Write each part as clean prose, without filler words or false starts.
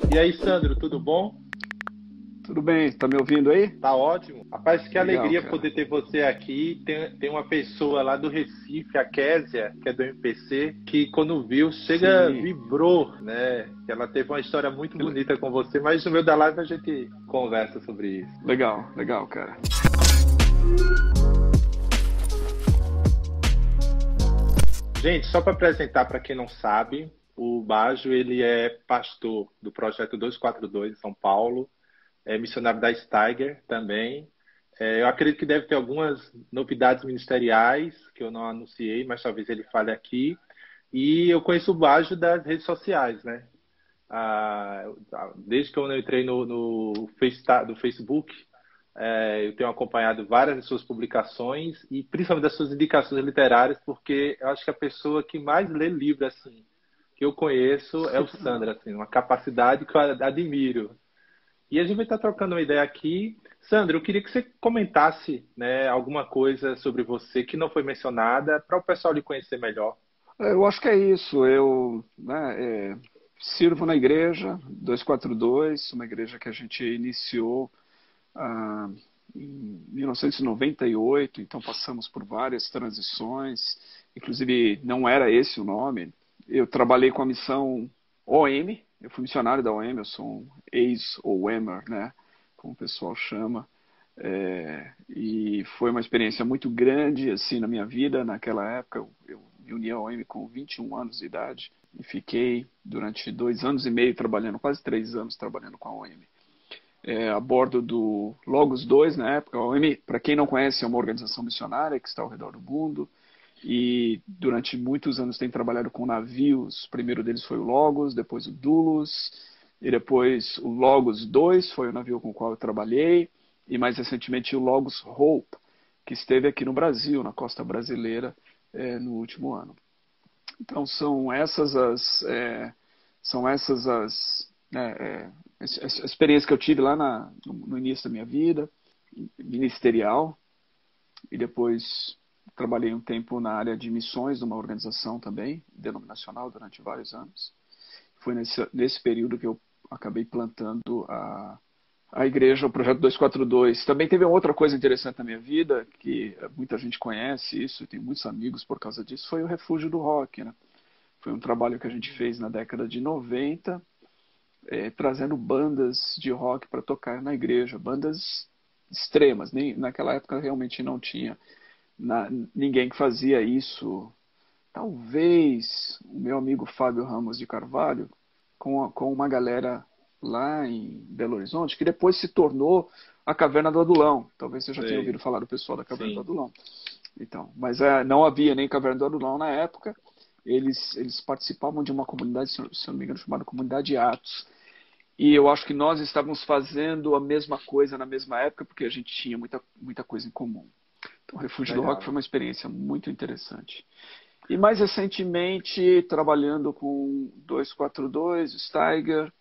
E aí, Sandro, tudo bom? Tudo bem, tá me ouvindo aí? Tá ótimo. Rapaz, que Legal, alegria cara. poder ter você aqui. Tem uma pessoa lá do Recife, a Késia, que é do MPC, que quando viu, chega, Sim, vibrou, né? Que ela teve uma história muito que bonita com você, mas no meio da live a gente conversa sobre isso. legal, legal, cara. Gente, só para apresentar para quem não sabe, o Bajo, ele é pastor do Projeto 242 em São Paulo, é missionário da Steiger também. Eu acredito que deve ter algumas novidades ministeriais que eu não anunciei, mas talvez ele fale aqui. E eu conheço o Bajo das redes sociais, né? Desde que eu entrei no Facebook, eu tenho acompanhado várias de suas publicações e principalmente das suas indicações literárias, porque eu acho que a pessoa que mais lê livro assim que eu conheço é o Sandro, assim, uma capacidade que eu admiro. E a gente vai estar trocando uma ideia aqui. Sandro, eu queria que você comentasse, né, alguma coisa sobre você que não foi mencionada para o pessoal lhe conhecer melhor. Eu acho que é isso. Eu, sirvo na igreja 242, uma igreja que a gente iniciou ah, em 1998, então passamos por várias transições. Inclusive, não era esse o nome. Eu trabalhei com a missão OM, eu fui missionário da OM, eu sou um ex-OMer, né, como o pessoal chama. E foi uma experiência muito grande assim na minha vida naquela época. Eu me uni à OM com 21 anos de idade e fiquei durante 2 anos e meio trabalhando, quase 3 anos trabalhando com a OM. A bordo do Logos 2 na época. A OM, para quem não conhece, é uma organização missionária que está ao redor do mundo e durante muitos anos tem trabalhado com navios. O primeiro deles foi o Logos, depois o Dulos, e depois o Logos 2 foi o navio com o qual eu trabalhei, e mais recentemente o Logos Hope, que esteve aqui no Brasil, na costa brasileira, no último ano. Então são essas as a experiência que eu tive lá no início da minha vida ministerial, e depois trabalhei um tempo na área de missões numa organização também, denominacional, durante vários anos. Foi nesse período que eu acabei plantando a igreja, o Projeto 242. Também teve outra coisa interessante na minha vida, que muita gente conhece isso, e tem muitos amigos por causa disso, foi o Refúgio do Rock, né? Foi um trabalho que a gente fez na década de 90, trazendo bandas de rock para tocar na igreja, bandas extremas. Nem, naquela época realmente não tinha ninguém que fazia isso. Talvez o meu amigo Fábio Ramos de Carvalho, com uma galera lá em Belo Horizonte, que depois se tornou a Caverna do Adulão. Talvez você já tenha ouvido Sei, falar do pessoal da Caverna do sim. Adulão. Então, mas não havia nem Caverna do Adulão na época. Eles participavam de uma comunidade, se eu não me engano, chamada Comunidade Atos. E eu acho que nós estávamos fazendo a mesma coisa na mesma época, porque a gente tinha muita coisa em comum. Então, o Refúgio do Rock foi Legal. uma experiência muito interessante. E mais recentemente, trabalhando com 242, Steiger,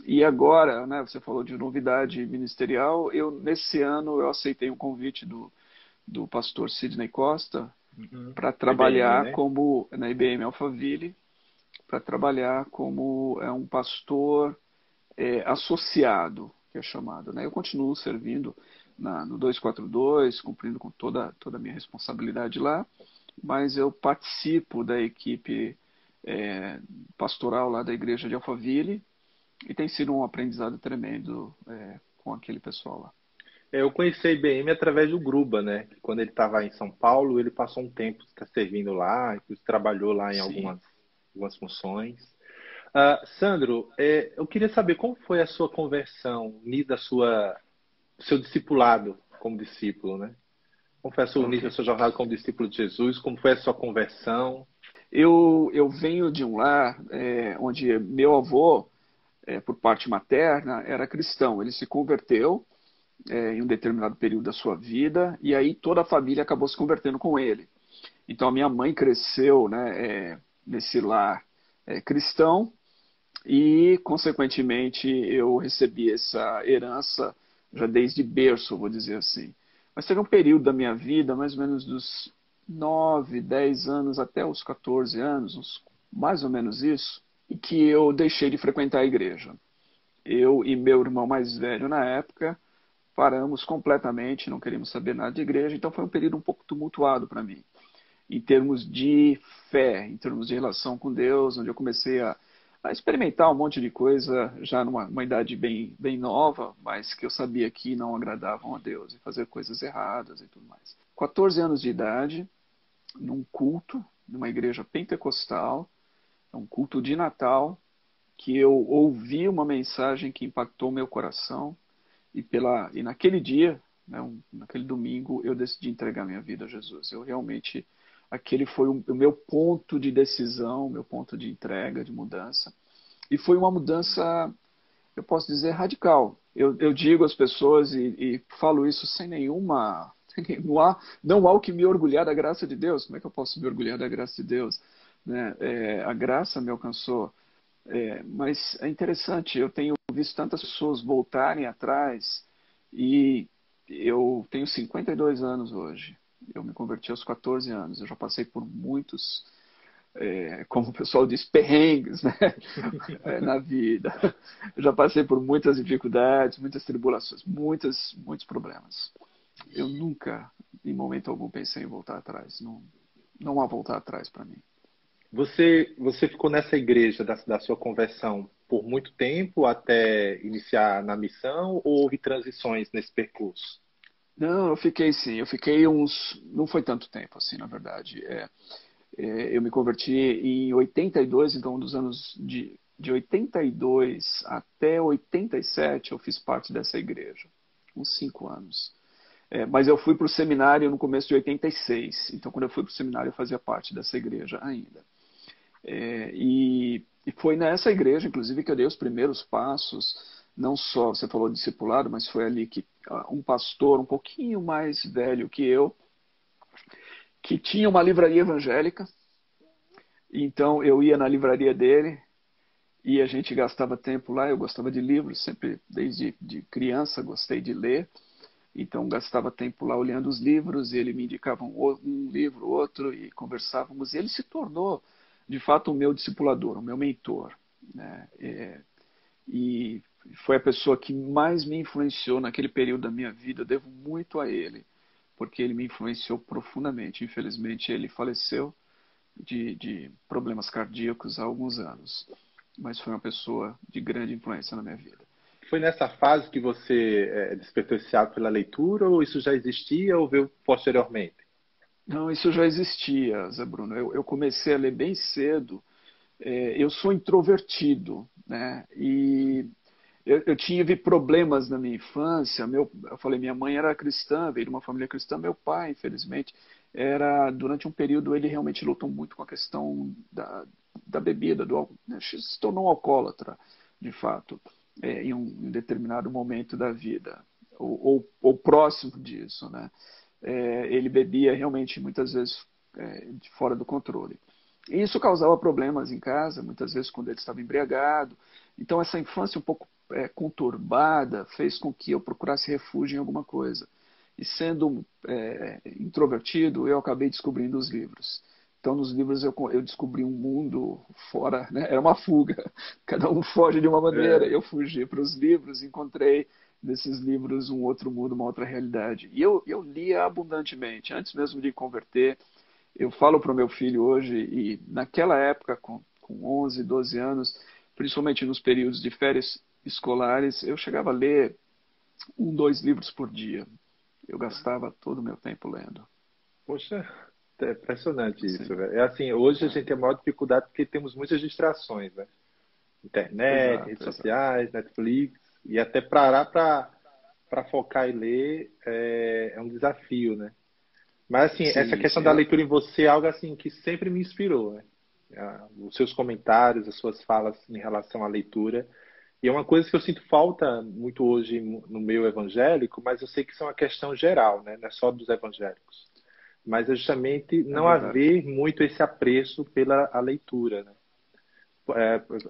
e agora, né, você falou de novidade ministerial, nesse ano eu aceitei um convite do pastor Sidney Costa Uhum. para IBM, trabalhar né? como, na IBM Alphaville, para trabalhar como um pastor associado, que é chamado. Né? Eu continuo servindo no 242, cumprindo com toda a minha responsabilidade lá, mas eu participo da equipe pastoral lá da igreja de Alphaville, e tem sido um aprendizado tremendo com aquele pessoal lá. Eu conheci a IBM através do Gruba, né? Que quando ele estava em São Paulo, ele passou um tempo servindo lá, inclusive trabalhou lá em Sim. algumas funções. Sandro, eu queria saber como foi a sua conversão, o seu discipulado como discípulo, né? Como foi o Ok. início da sua jornada como discípulo de Jesus? Como foi a sua conversão? Eu venho de um lar onde meu avô, por parte materna, era cristão. Ele se converteu em um determinado período da sua vida, e aí toda a família acabou se convertendo com ele. Então a minha mãe cresceu, né, nesse lar cristão, e consequentemente eu recebi essa herança já desde berço, vou dizer assim. Mas teve um período da minha vida, mais ou menos dos 9, 10 anos até os 14 anos, mais ou menos isso, em que eu deixei de frequentar a igreja. eu e meu irmão mais velho na época paramos completamente, não queríamos saber nada de igreja, então foi um período um pouco tumultuado para mim, em termos de fé, em termos de relação com Deus, onde eu comecei a experimentar um monte de coisa já numa idade bem nova, mas que eu sabia que não agradavam a Deus, e fazer coisas erradas e tudo mais. 14 anos de idade, num culto, numa igreja pentecostal, um culto de Natal, que eu ouvi uma mensagem que impactou meu coração, e naquele dia, né, naquele domingo, eu decidi entregar minha vida a Jesus. Eu realmente, aquele foi o meu ponto de decisão, meu ponto de entrega, de mudança. E foi uma mudança, eu posso dizer, radical. Eu digo às pessoas e falo isso sem nenhuma. Não há o que me orgulhar da graça de Deus. Como é que eu posso me orgulhar da graça de Deus? Né? A graça me alcançou. Mas é interessante, eu tenho visto tantas pessoas voltarem atrás e eu tenho 52 anos hoje. Eu me converti aos 14 anos. Eu já passei por muitos, como o pessoal diz, perrengues, né? Na vida. Eu já passei por muitas dificuldades, muitas tribulações, muitos problemas. Eu nunca, em momento algum, pensei em voltar atrás. Não, não há voltar atrás para mim. Você ficou nessa igreja da sua conversão por muito tempo até iniciar na missão ou houve transições nesse percurso? Não, eu fiquei sim. Eu fiquei uns. Não foi tanto tempo assim, na verdade. Eu me converti em 82, então dos anos de 82 até 87 eu fiz parte dessa igreja. Uns 5 anos. Mas eu fui para o seminário no começo de 86. Então, quando eu fui para o seminário, eu fazia parte dessa igreja ainda. E foi nessa igreja, inclusive, que eu dei os primeiros passos. Não só, você falou discipulado, mas foi ali que um pastor um pouquinho mais velho que eu, que tinha uma livraria evangélica. Então, eu ia na livraria dele e a gente gastava tempo lá. Eu gostava de livros, sempre desde criança gostei de ler. Então, gastava tempo lá olhando os livros, e ele me indicava um livro, outro, e conversávamos. E ele se tornou, de fato, o meu discipulador, o meu mentor. Né? E foi a pessoa que mais me influenciou naquele período da minha vida. Eu devo muito a ele, porque ele me influenciou profundamente. Infelizmente, ele faleceu de problemas cardíacos há alguns anos, mas foi uma pessoa de grande influência na minha vida. Foi nessa fase que você despertou esse hábito pela leitura ou isso já existia ou veio posteriormente? Não, isso já existia, Zé Bruno. Eu comecei a ler bem cedo. Eu sou introvertido, né? E eu tive problemas na minha infância. Eu falei, minha mãe era cristã, veio de uma família cristã. Meu pai, infelizmente, durante um período ele realmente lutou muito com a questão da bebida, do álcool, né? Se tornou um alcoólatra, de fato, em um determinado momento da vida, ou próximo disso, né? Ele bebia realmente muitas vezes de fora do controle. E isso causava problemas em casa, muitas vezes quando ele estava embriagado. Então essa infância um pouco conturbada fez com que eu procurasse refúgio em alguma coisa. E sendo introvertido, eu acabei descobrindo os livros. Então, nos livros eu descobri um mundo fora, né? Era uma fuga. Cada um foge de uma maneira. É, Eu fugi para os livros, encontrei nesses livros um outro mundo, uma outra realidade. E eu lia abundantemente, antes mesmo de converter. Eu falo para o meu filho hoje, e naquela época, com 11, 12 anos, principalmente nos períodos de férias escolares, eu chegava a ler 2 livros por dia. Eu gastava todo o meu tempo lendo. poxa, é impressionante Sim, isso, velho. É assim, hoje a é, gente tem a maior dificuldade porque temos muitas distrações, né? Internet, redes exato, exato. sociais, Netflix, e até parar para focar e ler é um desafio, né? Mas assim, essa Sim, questão sim. da leitura em você é algo assim que sempre me inspirou, né? Os seus comentários, as suas falas em relação à leitura. E é uma coisa que eu sinto falta muito hoje no meio evangélico, mas eu sei que isso é uma questão geral, né? Não é só dos evangélicos. Mas é justamente É não verdade. haver muito esse apreço pela a leitura, né?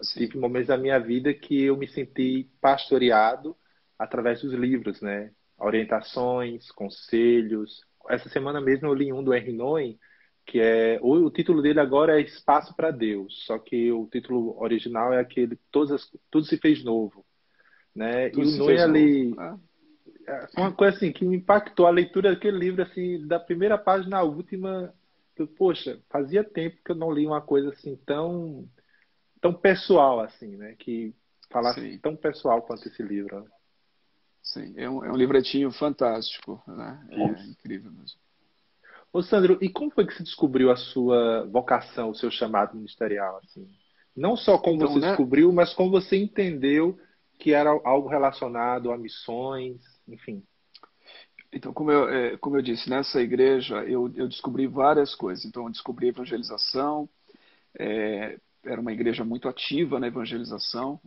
Sim, Tive momentos da minha vida que eu me senti pastoreado através dos livros, né? Orientações, conselhos. Essa semana mesmo eu li um do Henry Nouwen, que o título dele agora é Espaço para Deus, só que o título original é aquele Tudo se fez novo. né? E Tudo o se fez Noé novo. ali, foi uma coisa assim que me impactou a leitura daquele livro, assim, da primeira página à última. Poxa, fazia tempo que eu não li uma coisa assim tão pessoal assim, né? Que falasse Sim, tão pessoal quanto esse livro, né? sim. É um livretinho fantástico, né? É Isso. incrível mesmo. Ô, Sandro, e como foi que você descobriu a sua vocação, o seu chamado ministerial, assim? Não só como Então, você né? descobriu, mas como você entendeu que era algo relacionado a missões, enfim. Então, como eu disse, nessa igreja eu descobri várias coisas. Então, eu descobri evangelização, era uma igreja muito ativa na evangelização,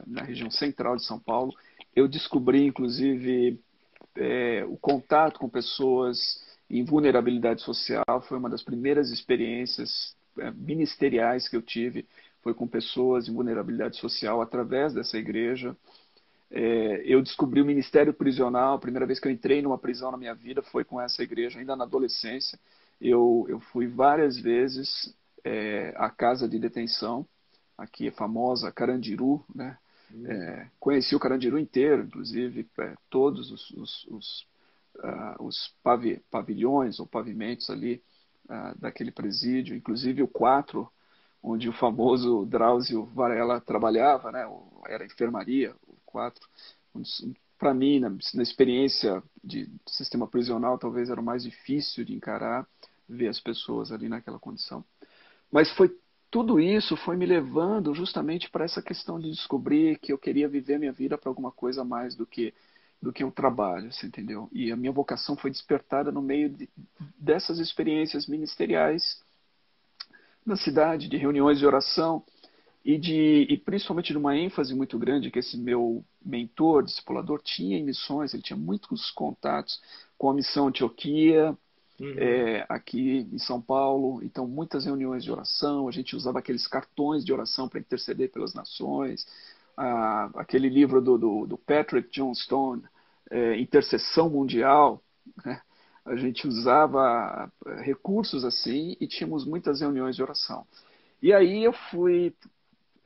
na região central de São Paulo. Eu descobri, inclusive, o contato com pessoas em vulnerabilidade social. Foi uma das primeiras experiências ministeriais que eu tive, foi com pessoas em vulnerabilidade social através dessa igreja. Eu descobri o ministério prisional. A primeira vez que eu entrei numa prisão na minha vida foi com essa igreja, ainda na adolescência. Eu fui várias vezes à casa de detenção, aqui é famosa Carandiru, né? Conheci o Carandiru inteiro, inclusive todos os pavilhões ou pavimentos ali daquele presídio, inclusive o 4, onde o famoso Drauzio Varela trabalhava, né? Era enfermaria, o 4. Para mim, na experiência de sistema prisional, talvez era o mais difícil de encarar, ver as pessoas ali naquela condição. Mas tudo isso foi me levando justamente para essa questão de descobrir que eu queria viver minha vida para alguma coisa mais do que o trabalho, você entendeu? E a minha vocação foi despertada no meio dessas experiências ministeriais na cidade, de reuniões de oração e principalmente de uma ênfase muito grande que esse meu mentor, discipulador, tinha em missões. Ele tinha muitos contatos com a missão Antioquia, Uhum. aqui em São Paulo. Então, muitas reuniões de oração. A gente usava aqueles cartões de oração para interceder pelas nações. Aquele livro do Patrick Johnstone, Intercessão Mundial, né? A gente usava recursos assim e tínhamos muitas reuniões de oração. E aí eu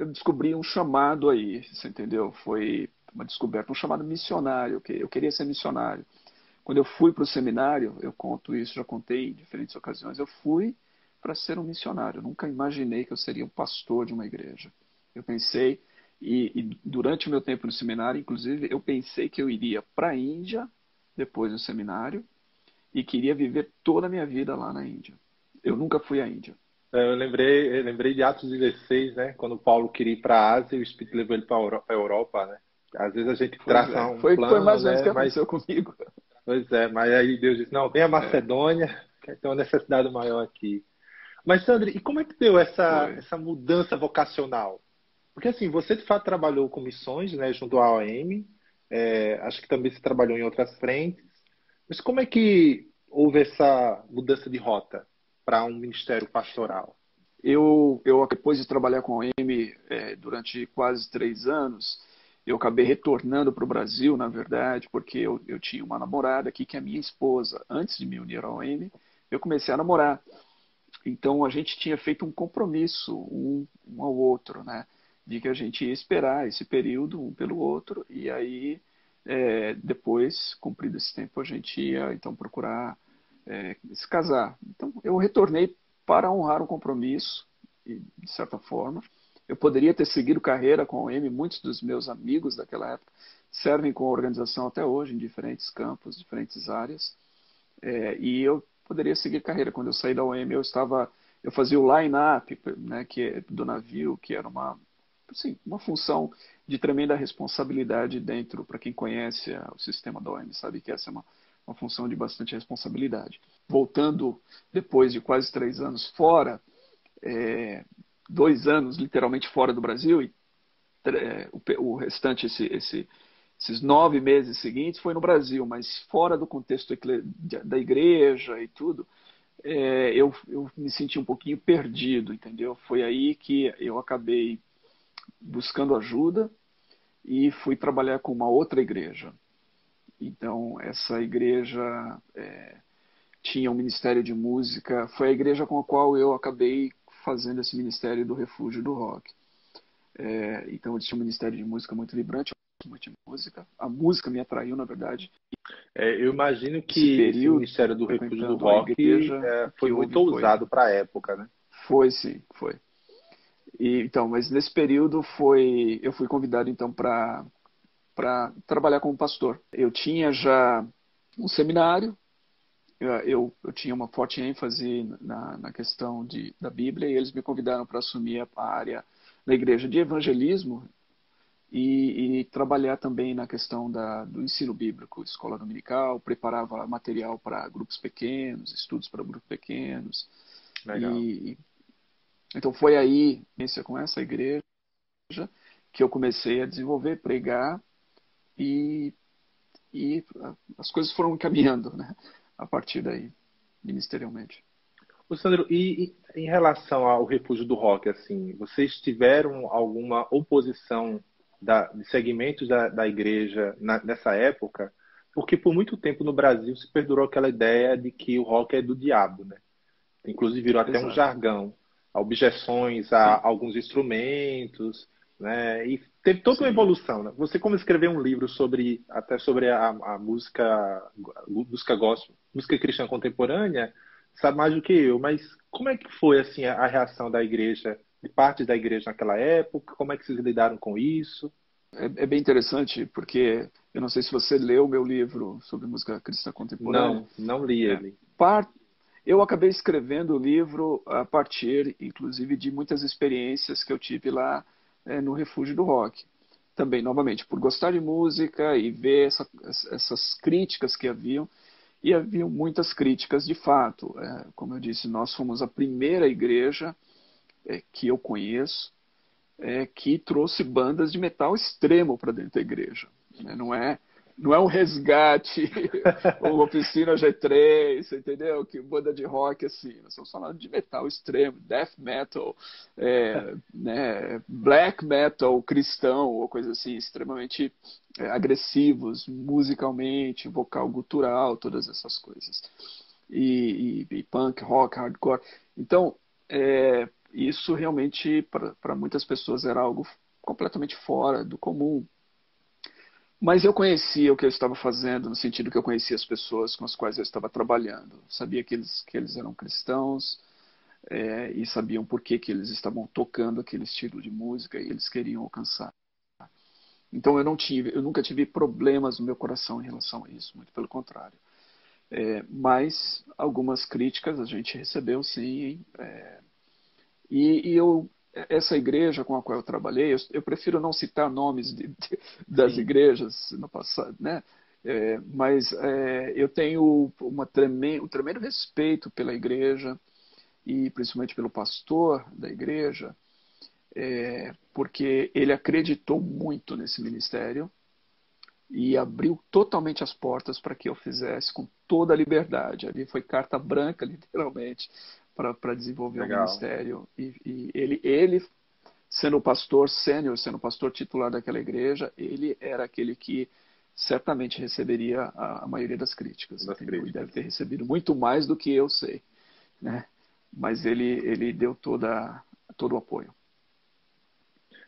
descobri um chamado aí, você entendeu? Foi uma descoberta, um chamado missionário, que eu queria ser missionário. Quando eu fui para o seminário, eu conto isso, já contei em diferentes ocasiões, eu fui para ser um missionário. Eu nunca imaginei que eu seria um pastor de uma igreja. Eu pensei, e durante o meu tempo no seminário, inclusive, eu pensei que eu iria para a Índia, depois do seminário, e queria viver toda a minha vida lá na Índia. Eu nunca fui à Índia. Eu lembrei de Atos 16, né? Quando Paulo queria ir para a Ásia e o Espírito levou ele para a Europa, né? Às vezes a gente Pois traça é, um foi plano, mais ou menos o né? que Mas, aconteceu comigo. pois é, mas aí Deus disse, não, vem a Macedônia, que tem uma necessidade maior aqui. Mas, Sandro, e como é que deu essa, Foi. essa mudança vocacional? Porque, assim, você de fato trabalhou com missões, né, junto à OM, acho que também você trabalhou em outras frentes, mas como é que houve essa mudança de rota para um ministério pastoral? Depois de trabalhar com a OM durante quase 3 anos, eu acabei retornando para o Brasil, na verdade, porque eu tinha uma namorada aqui, que é minha esposa. Antes de me unir à OM, eu comecei a namorar. Então a gente tinha feito um compromisso um ao outro, né? De que a gente ia esperar esse período um pelo outro, e aí depois, cumprido esse tempo, a gente ia então procurar se casar. Então eu retornei para honrar o compromisso, e, de certa forma. Eu poderia ter seguido carreira com a OM. Muitos dos meus amigos daquela época servem com a organização até hoje, em diferentes campos, diferentes áreas. E eu poderia seguir carreira. Quando eu saí da OM, eu fazia o line-up, né, do navio, que era assim, uma função de tremenda responsabilidade dentro. Para quem conhece o sistema da OM, sabe que essa é uma função de bastante responsabilidade. Voltando depois de quase 3 anos fora, 2 anos literalmente fora do Brasil, e o restante, esses 9 meses seguintes, foi no Brasil, mas fora do contexto da igreja e tudo. Eu me senti um pouquinho perdido, entendeu? Foi aí que eu acabei buscando ajuda e fui trabalhar com uma outra igreja. Então, essa igreja tinha um ministério de música. Foi a igreja com a qual eu acabei fazendo esse ministério do Refúgio do Rock. Então, eles tinham um ministério de música muito vibrante. muito de música. A música me atraiu, na verdade. Eu imagino Esse que esse período, Ministério do Refúgio do frequentando a Rock igreja, o foi que muito houve ousado para a época, né? foi sim, foi. E, então, mas nesse período eu fui convidado então para trabalhar como pastor. Eu tinha já um seminário, eu tinha uma forte ênfase na questão da Bíblia e eles me convidaram para assumir a área da igreja de evangelismo e trabalhar também na questão do ensino bíblico, escola dominical, preparava material para grupos pequenos, estudos para grupos pequenos. Legal. Então foi aí, com essa igreja, que eu comecei a desenvolver, pregar e, e as coisas foram caminhando, né, a partir daí, ministerialmente. Ô, Sandro, e em relação ao Refúgio do Rock, assim, vocês tiveram alguma oposição de segmentos da igreja nessa época? Porque por muito tempo no Brasil se perdurou aquela ideia de que o rock é do diabo, né? Inclusive virou até um Exato. jargão, objeções a Sim, alguns instrumentos, né? E teve toda uma sim. evolução, né? Você como escreveu um livro sobre a música gospel, música cristã contemporânea, sabe mais do que eu, mas como é que foi assim a reação da igreja, de parte da igreja naquela época? Como é que vocês lidaram com isso? É bem interessante, porque eu não sei se você leu o meu livro sobre música cristã contemporânea. Não li É, ele. par- eu acabei escrevendo o livro a partir, inclusive, de muitas experiências que eu tive lá no Refúgio do Rock. Também, novamente, por gostar de música e ver essas críticas que haviam, e haviam muitas críticas de fato. Como eu disse, nós fomos a primeira igreja que eu conheço que trouxe bandas de metal extremo para dentro da igreja. Né? Não é um resgate, ou oficina G3, entendeu? Que banda de rock assim. Nós estamos falando de metal extremo, death metal, né, black metal cristão, ou coisa assim, extremamente agressivos musicalmente, vocal gutural, todas essas coisas. E punk, rock, hardcore. Então, isso realmente, para muitas pessoas, era algo completamente fora do comum. Mas eu conhecia o que eu estava fazendo, no sentido que eu conhecia as pessoas com as quais eu estava trabalhando. Sabia que eles eram cristãos e sabiam por que eles estavam tocando aquele estilo de música e eles queriam alcançar. Então eu nunca tive problemas no meu coração em relação a isso, muito pelo contrário. Mas algumas críticas a gente recebeu sim. Essa igreja com a qual eu trabalhei, eu prefiro não citar nomes das Sim. igrejas no passado, né? Mas eu tenho um tremendo respeito pela igreja e principalmente pelo pastor da igreja, porque ele acreditou muito nesse ministério e abriu totalmente as portas para que eu fizesse com toda a liberdade. Ali foi carta branca, literalmente, para desenvolver o Legal. ministério. E ele, sendo o pastor sênior, sendo o pastor titular daquela igreja, ele era aquele que certamente receberia a maioria das críticas, Das entendeu? E críticas. deve ter recebido muito mais do que eu sei, né? Mas ele deu todo o apoio.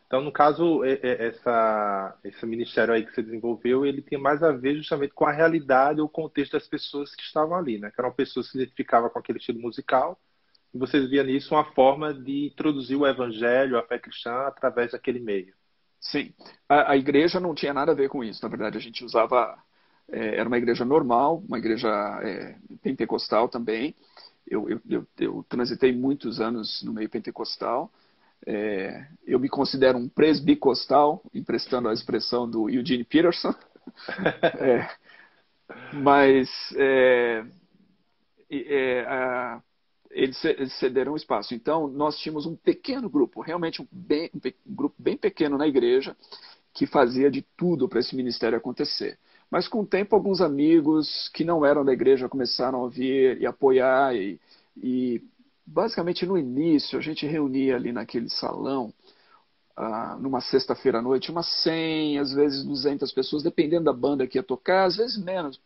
Então, no caso, esse ministério aí que você desenvolveu, ele tem mais a ver justamente com a realidade ou contexto das pessoas que estavam ali, né? Que eram pessoas que se identificavam com aquele estilo musical, e vocês viam nisso uma forma de introduzir o evangelho, a fé cristã, através daquele meio. Sim, a igreja não tinha nada a ver com isso. Na verdade, a gente usava. Era uma igreja normal, uma igreja pentecostal também. Eu transitei muitos anos no meio pentecostal. Eu me considero um presbicostal, emprestando a expressão do Eugene Peterson. É, mas a, eles cederam espaço. Então, nós tínhamos um pequeno grupo, realmente um grupo bem pequeno na igreja, que fazia de tudo para esse ministério acontecer. Mas com o tempo, alguns amigos que não eram da igreja começaram a vir e apoiar. E basicamente no início, a gente reunia ali naquele salão, numa sexta-feira à noite, umas 100, às vezes 200 pessoas, dependendo da banda que ia tocar, às vezes menos.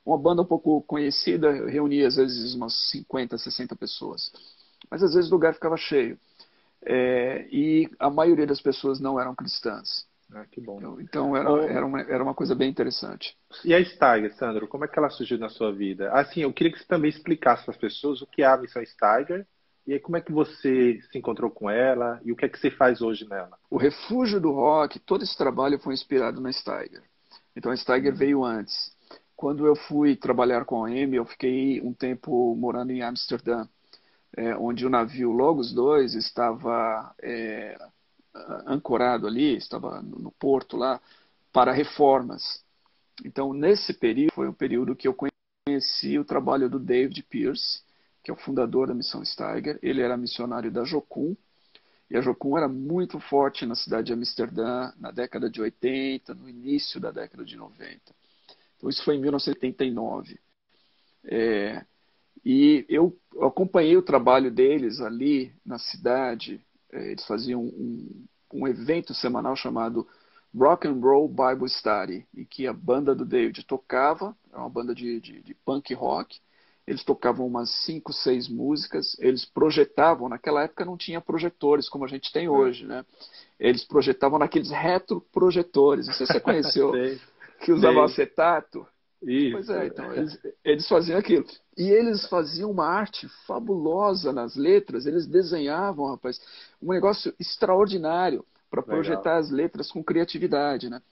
Uma banda um pouco conhecida reunia às vezes umas 50, 60 pessoas. Mas às vezes o lugar ficava cheio. E a maioria das pessoas não eram cristãs. Ah, que bom. Então Ô, era uma coisa bem interessante. e a Steiger, Sandro, como é que ela surgiu na sua vida? Assim, eu queria que você também explicasse para as pessoas o que é a Missão Steiger e aí como é que você se encontrou com ela e o que é que você faz hoje nela. O Refúgio do Rock, todo esse trabalho foi inspirado na Steiger. Então a Steiger Uhum. veio antes. Quando eu fui trabalhar com a Amy, eu fiquei um tempo morando em Amsterdã, onde o navio Logos 2 estava ancorado ali, estava no porto lá, para reformas. Então, nesse período, foi um período que eu conheci o trabalho do David Pierce, que é o fundador da Missão Steiger. Ele era missionário da Jocum, e a Jocum era muito forte na cidade de Amsterdã na década de 80, no início da década de 90. Então, isso foi em 1979. E eu acompanhei o trabalho deles ali na cidade. Eles faziam um evento semanal chamado Rock and Roll Bible Study, em que a banda do David tocava, é uma banda de punk rock. Eles tocavam umas 5, 6 músicas, eles projetavam, naquela época não tinha projetores como a gente tem É. hoje, né? Eles projetavam naqueles retroprojetores. Não sei se você conheceu, Sei, que usavam sei. acetato. Pois Isso. é, então, eles faziam aquilo. E eles faziam uma arte fabulosa nas letras, eles desenhavam, rapaz, um negócio extraordinário para Legal. projetar as letras com criatividade, né?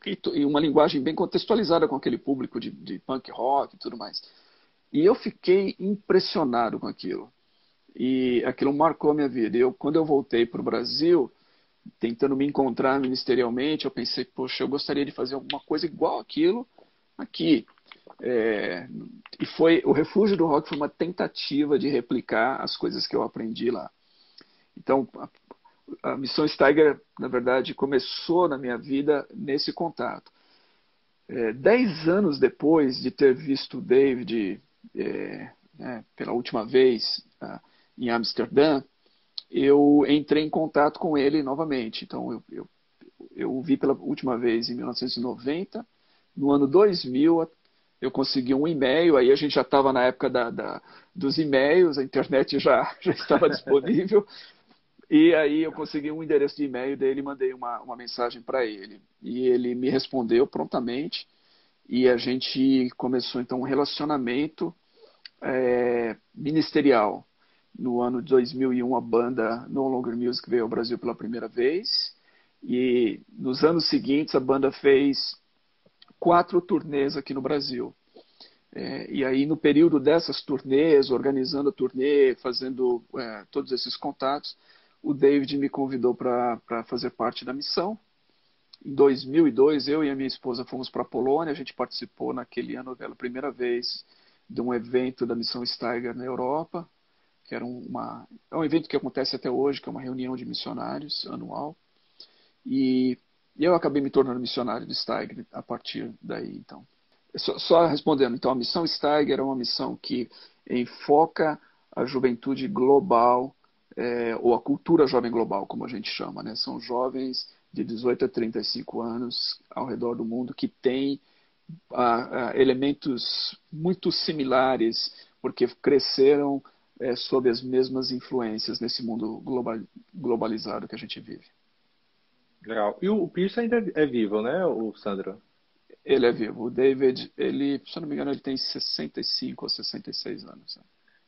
E uma linguagem bem contextualizada com aquele público de punk rock e tudo mais. E eu fiquei impressionado com aquilo. E aquilo marcou a minha vida. Quando eu voltei para o Brasil, tentando me encontrar ministerialmente, eu pensei, poxa, eu gostaria de fazer alguma coisa igual aquilo aqui. É, e foi o Refúgio do Rock foi uma tentativa de replicar as coisas que eu aprendi lá. Então, a Missão Steiger, na verdade, começou na minha vida nesse contato. 10 anos depois de ter visto o David pela última vez em Amsterdã, eu entrei em contato com ele novamente. Então, eu o vi pela última vez em 1990. No ano 2000, eu consegui um e-mail, aí a gente já estava na época dos e-mails, a internet já estava disponível, e aí eu consegui um endereço de e-mail dele e mandei uma mensagem para ele. E ele me respondeu prontamente, e a gente começou então um relacionamento ministerial. No ano de 2001, a banda No Longer Music veio ao Brasil pela primeira vez, e nos anos seguintes a banda fez 4 turnês aqui no Brasil. E aí, no período dessas turnês, organizando a turnê, fazendo todos esses contatos, o David me convidou para fazer parte da missão. Em 2002, eu e a minha esposa fomos para a Polônia. A gente participou naquele ano pela primeira vez de um evento da Missão Steiger na Europa, que era é um evento que acontece até hoje, que é uma reunião de missionários anual. E eu acabei me tornando missionário de Steiger a partir daí, então. Só respondendo, então, a missão Steiger é uma missão que enfoca a juventude global, ou a cultura jovem global, como a gente chama, né? São jovens de 18 a 35 anos ao redor do mundo que têm elementos muito similares, porque cresceram sob as mesmas influências nesse mundo globalizado que a gente vive. Legal. E o Pierce ainda é vivo, né, o Sandro? Ele é vivo. O David, ele, se eu não me engano, ele tem 65 ou 66 anos. Né?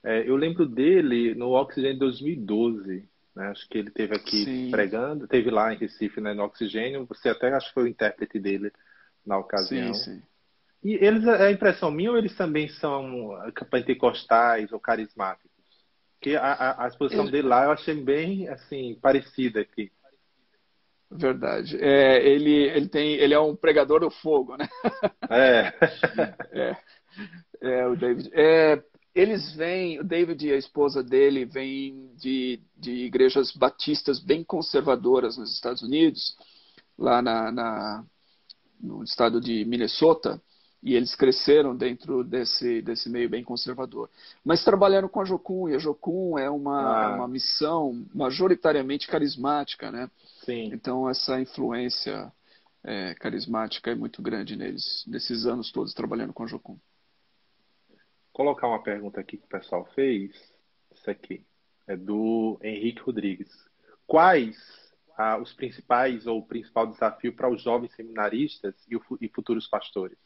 É, eu lembro dele no Oxigênio 2012, né? Acho que ele teve aqui Sim, pregando, teve lá em Recife, né, no Oxigênio. Você até acho que foi o intérprete dele na sim, ocasião. sim. E eles, é impressão minha ou eles também são pentecostais ou carismáticos? Porque a exposição Ele, dele lá eu achei bem, assim, parecida aqui. verdade. Ele é um pregador do fogo, né? É. É, o David. O David e a esposa dele vêm de igrejas batistas bem conservadoras nos Estados Unidos, lá no estado de Minnesota, e eles cresceram dentro desse meio bem conservador. Mas trabalharam com a Jocum, e a Jocum é uma Ah, missão majoritariamente carismática, né? sim. Então essa influência carismática é muito grande neles, nesses anos todos trabalhando com a Jocum. Colocar uma pergunta aqui que o pessoal fez. Isso aqui. É do Henrique Rodrigues. Quais os principais ou o principal desafio para os jovens seminaristas e futuros pastores?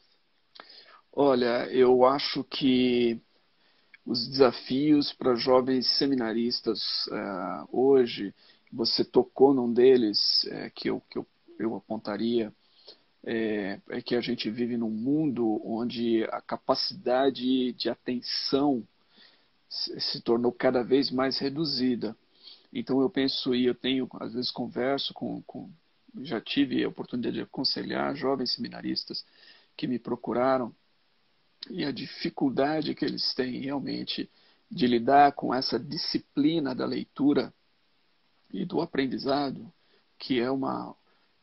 Olha, eu acho que os desafios para jovens seminaristas hoje, você tocou num deles que eu apontaria, é que a gente vive num mundo onde a capacidade de atenção se tornou cada vez mais reduzida. Então eu penso, e eu tenho, às vezes converso já tive a oportunidade de aconselhar jovens seminaristas que me procuraram, e a dificuldade que eles têm realmente de lidar com essa disciplina da leitura e do aprendizado, que é uma,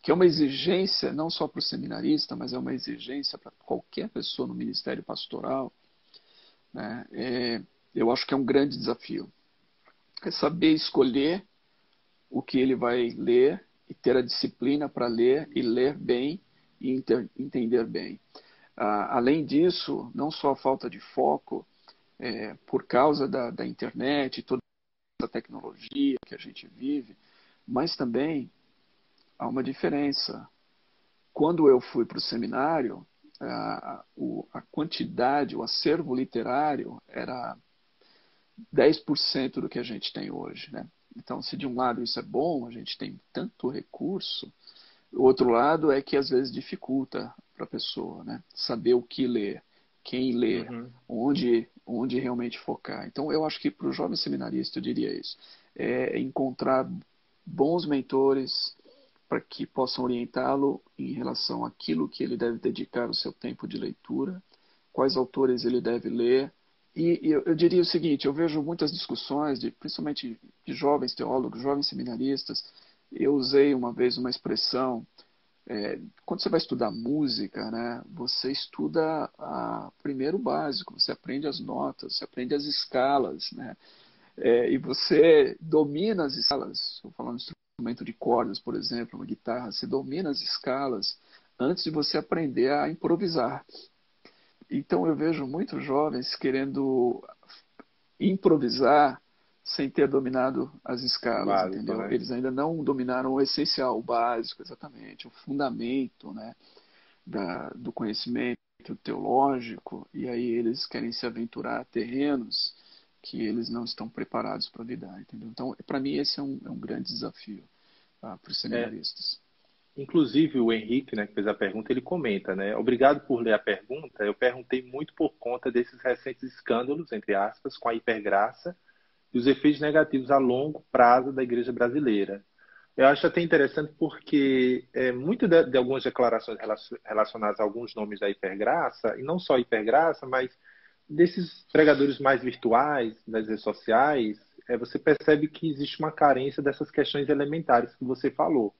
que é uma exigência não só para o seminarista, mas é uma exigência para qualquer pessoa no ministério pastoral, né? Eu acho que é um grande desafio. É saber escolher o que ele vai ler e ter a disciplina para ler e ler bem e entender bem. Além disso, não só a falta de foco, por causa da internet e toda a tecnologia que a gente vive, mas também há uma diferença. Quando eu fui para o seminário, a quantidade, o acervo literário era 10% do que a gente tem hoje, né? Então, se de um lado isso é bom, a gente tem tanto recurso, o outro lado é que às vezes dificulta para a pessoa, né? Saber o que ler, quem ler, Uhum. onde realmente focar. Então, eu acho que para o jovem seminarista, eu diria isso, é encontrar bons mentores para que possam orientá-lo em relação àquilo que ele deve dedicar o seu tempo de leitura, quais autores ele deve ler. E eu diria o seguinte, eu vejo muitas discussões, principalmente de jovens teólogos, jovens seminaristas. Eu usei uma vez uma expressão, quando você vai estudar música, né, você estuda primeiro o básico, você aprende as notas, você aprende as escalas, né, e você domina as escalas. Estou falando de instrumento de cordas, por exemplo, uma guitarra, você domina as escalas antes de você aprender a improvisar. Então eu vejo muitos jovens querendo improvisar sem ter dominado as O escalas, básico, entendeu? né? Eles ainda não dominaram o essencial, o básico, exatamente, o fundamento, né, do conhecimento teológico, e aí eles querem se aventurar a terrenos que eles não estão preparados para lidar, entendeu? Então, para mim, esse é um grande desafio para os É, seminaristas. inclusive o Henrique, né, que fez a pergunta, ele comenta, né? Obrigado por ler a pergunta. Eu perguntei muito por conta desses recentes escândalos, entre aspas, com a hipergraça e os efeitos negativos a longo prazo da igreja brasileira. Eu acho até interessante porque muito de algumas declarações relacionadas a alguns nomes da hipergraça, e não só a hipergraça, mas desses pregadores mais virtuais, das redes sociais, você percebe que existe uma carência dessas questões elementares que você falou,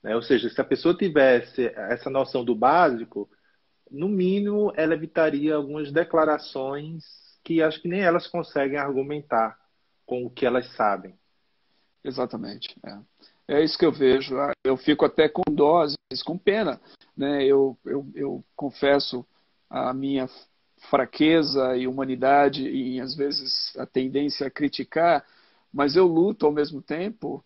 né? Ou seja, se a pessoa tivesse essa noção do básico, no mínimo ela evitaria algumas declarações que acho que nem elas conseguem argumentar com o que elas sabem. Exatamente. É isso que eu vejo. Eu fico até com dó, às vezes, com pena, né? Eu confesso a minha fraqueza e humanidade e, às vezes, a tendência a criticar, mas eu luto ao mesmo tempo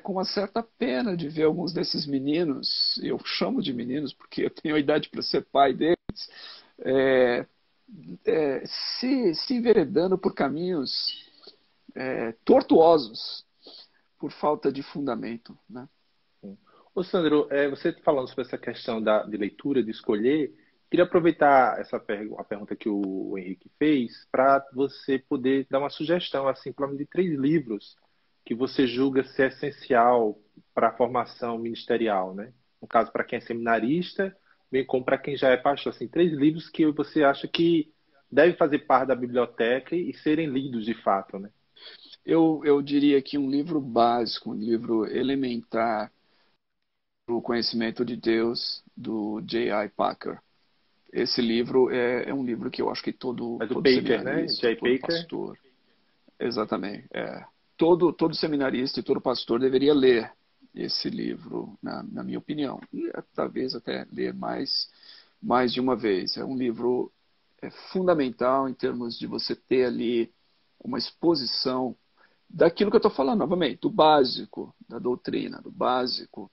com uma certa pena de ver alguns desses meninos, eu chamo de meninos porque eu tenho a idade para ser pai deles, é, se enveredando por caminhos tortuosos, por falta de fundamento, né? Ô Sandro, você falando sobre essa questão de leitura, de escolher, queria aproveitar a pergunta que o Henrique fez para você poder dar uma sugestão, assim, pelo menos de 3 livros que você julga ser essencial para a formação ministerial, né? No caso, para quem é seminarista, bem como para quem já é pastor. Assim, 3 livros que você acha que devem fazer parte da biblioteca e serem lidos de fato, né? Eu diria que um livro básico, um livro elementar, o Conhecimento de Deus, do J.I. Packer. Esse livro é um livro que eu acho que Mas o todo Packer, né? seminarista, Jay todo Packer. pastor, exatamente, todo seminarista e todo pastor deveria ler esse livro, na minha opinião, e talvez até ler mais de uma vez. É um livro fundamental em termos de você ter ali uma exposição daquilo que eu estou falando, novamente, do básico da doutrina, do básico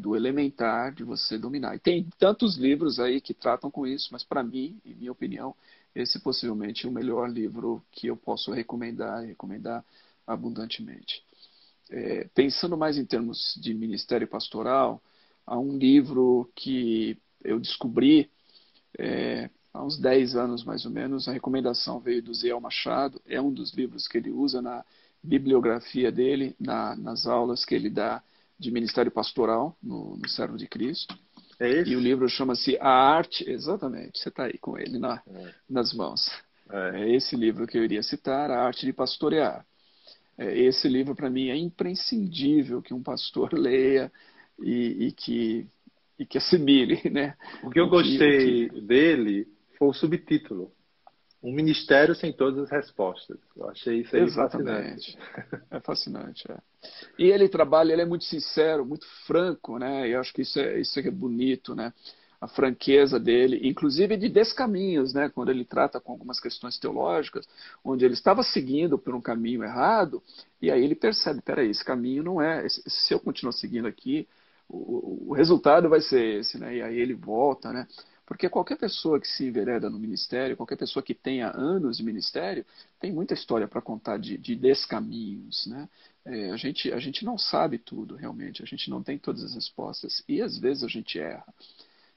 do elementar de você dominar. E tem tantos livros aí que tratam com isso, mas para mim, em minha opinião, esse possivelmente é o melhor livro que eu posso recomendar e recomendar abundantemente. Pensando mais em termos de ministério pastoral, há um livro que eu descobri há uns 10 anos mais ou menos, a recomendação veio do Ziel Machado, é um dos livros que ele usa na bibliografia dele, nas aulas que ele dá de ministério pastoral no Servo de Cristo. É E o esse? livro chama-se A Arte, exatamente, você está aí com ele nas mãos. É. É esse livro que eu iria citar, A Arte de Pastorear. Esse livro, para mim, é imprescindível que um pastor leia e que assimile, né? O que eu gostei dele foi o subtítulo. Um ministério sem todas as respostas. Eu achei isso aí fascinante. Exatamente. É fascinante. E ele trabalha, ele é muito sincero, muito franco, né? E eu acho que isso é bonito, né? A franqueza dele, inclusive de descaminhos, né? Quando ele trata com algumas questões teológicas, onde ele estava seguindo por um caminho errado, e aí ele percebe, peraí, esse caminho não é, se eu continuar seguindo aqui, o resultado vai ser esse, né? E aí ele volta, né? Porque qualquer pessoa que se envereda no ministério, qualquer pessoa que tenha anos de ministério, tem muita história para contar de descaminhos, né? A gente não sabe tudo, realmente. A gente não tem todas as respostas. E, às vezes, a gente erra.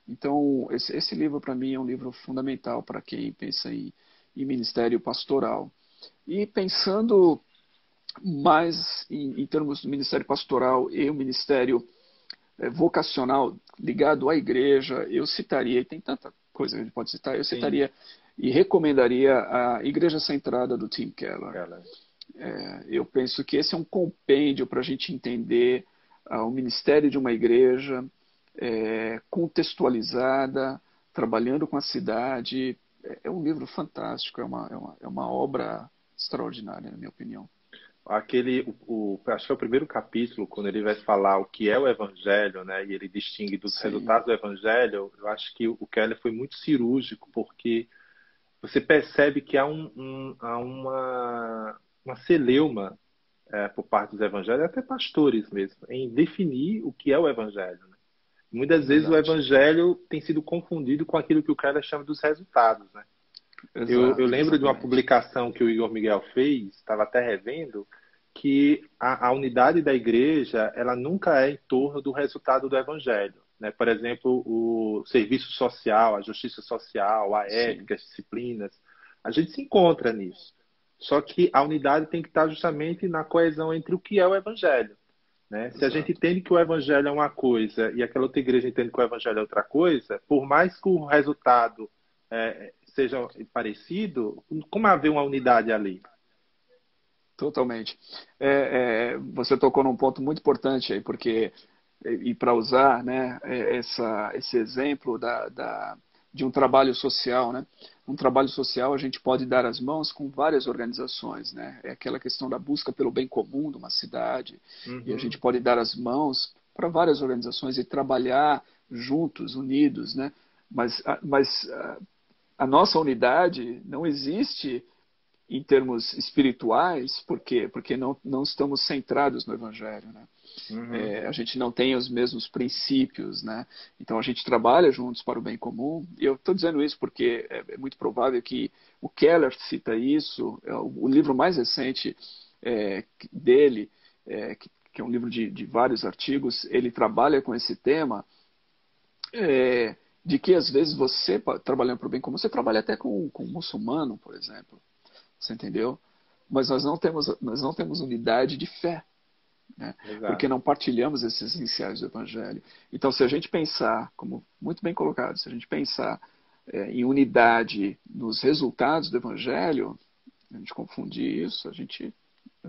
Então, esse livro, para mim, é um livro fundamental para quem pensa em ministério pastoral. E pensando mais em termos do ministério pastoral e o ministério vocacional ligado à igreja, eu citaria, e tem tanta coisa que a gente pode citar, eu Sim, citaria e recomendaria a Igreja Centrada do Tim Keller. cara. Eu penso que esse é um compêndio para a gente entender o ministério de uma igreja contextualizada, trabalhando com a cidade. É um livro fantástico, é uma obra extraordinária, na minha opinião. Acho que é o primeiro capítulo, quando ele vai falar o que é o evangelho, né, e ele distingue dos Sim, resultados do evangelho, eu acho que o Keller foi muito cirúrgico, porque você percebe que há uma celeuma por parte dos evangélicos, até pastores mesmo, em definir o que é o evangelho. Né? Muitas vezes o verdade. evangelho tem sido confundido com aquilo que o Keller chama dos resultados. Né? Eu Exato, lembro de uma exatamente. publicação que o Igor Miguel fez, estava até revendo, que a unidade da igreja ela nunca é em torno do resultado do evangelho. Né? Por exemplo, o serviço social, a justiça social, a Sim, ética, as disciplinas, a gente se encontra nisso. Só que a unidade tem que estar justamente na coesão entre o que é o evangelho. Né? Se a gente exato. entende que o evangelho é uma coisa e aquela outra igreja entende que o evangelho é outra coisa, por mais que o resultado seja parecido, como haver uma unidade ali? Totalmente. Você tocou num ponto muito importante aí, porque, e para usar, né, esse exemplo de um trabalho social, né? Um trabalho social a gente pode dar as mãos com várias organizações, né? É aquela questão da busca pelo bem comum de uma cidade, e a gente Uhum. pode dar as mãos para várias organizações e trabalhar juntos, unidos, né? Mas a nossa unidade não existe em termos espirituais, por quê? Porque não estamos centrados no Evangelho, né? Uhum. A gente não tem os mesmos princípios, né? Então a gente trabalha juntos para o bem comum. E eu estou dizendo isso porque é muito provável que o Keller cita isso, o livro mais recente dele, que é um livro de vários artigos, ele trabalha com esse tema de que às vezes você, trabalhando para o bem comum, você trabalha até com um muçulmano, por exemplo. Você entendeu? Mas nós não temos unidade de fé, né? Porque Exato. não partilhamos esses iniciais do Evangelho. Então, se a gente pensar, como muito bem colocado, se a gente pensar em unidade nos resultados do Evangelho, a gente confundir isso, a gente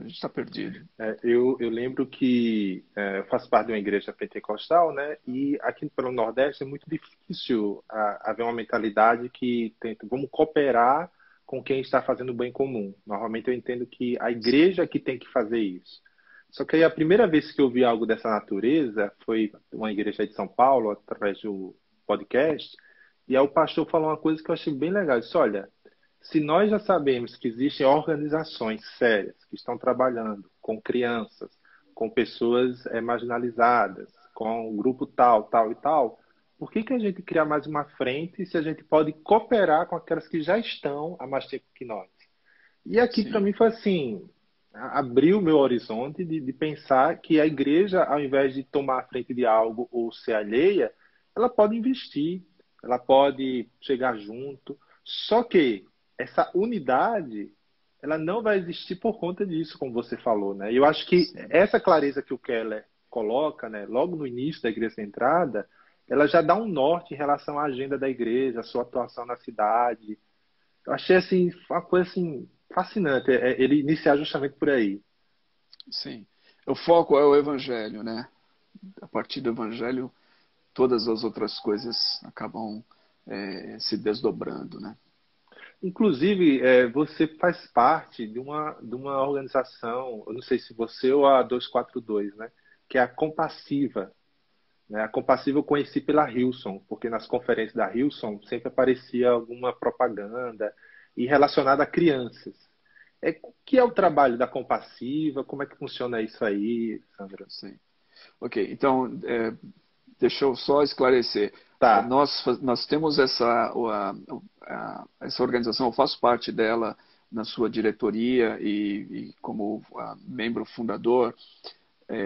está perdido. Eu lembro que eu faço parte de uma igreja pentecostal, né? E aqui pelo Nordeste é muito difícil haver uma mentalidade que tenta, vamos cooperar com quem está fazendo o bem comum. Normalmente eu entendo que a Sim, igreja que tem que fazer isso. Só que aí a primeira vez que eu vi algo dessa natureza foi uma igreja de São Paulo, através do podcast, e aí o pastor falou uma coisa que eu achei bem legal. Ele disse, olha, se nós já sabemos que existem organizações sérias que estão trabalhando com crianças, com pessoas marginalizadas, com um grupo tal, tal e tal, por que que a gente criar mais uma frente se a gente pode cooperar com aquelas que já estão há mais tempo que nós? E aqui para sim, mim foi assim, abriu o meu horizonte de pensar que a igreja, ao invés de tomar a frente de algo ou ser alheia, ela pode investir, ela pode chegar junto. Só que essa unidade, ela não vai existir por conta disso, como você falou, né? E eu acho que sim, essa clareza que o Keller coloca, né, logo no início da Igreja Centrada, ela já dá um norte em relação à agenda da igreja, a sua atuação na cidade. Eu achei assim uma coisa assim fascinante, ele iniciar justamente por aí. sim. O foco é o evangelho, né? A partir do evangelho, todas as outras coisas acabam se desdobrando, né? Inclusive, você faz parte de uma organização, eu não sei se você ou a 242, né? Que é a Compassiva. Né? A Compassiva eu conheci pela Hillsong, porque nas conferências da Hillsong sempre aparecia alguma propaganda e relacionada a crianças. O que é o trabalho da Compassiva? Como é que funciona isso aí, Sandra? Sim. Ok, então, deixa eu só esclarecer. Tá. Nós temos essa organização, eu faço parte dela na sua diretoria e como membro fundador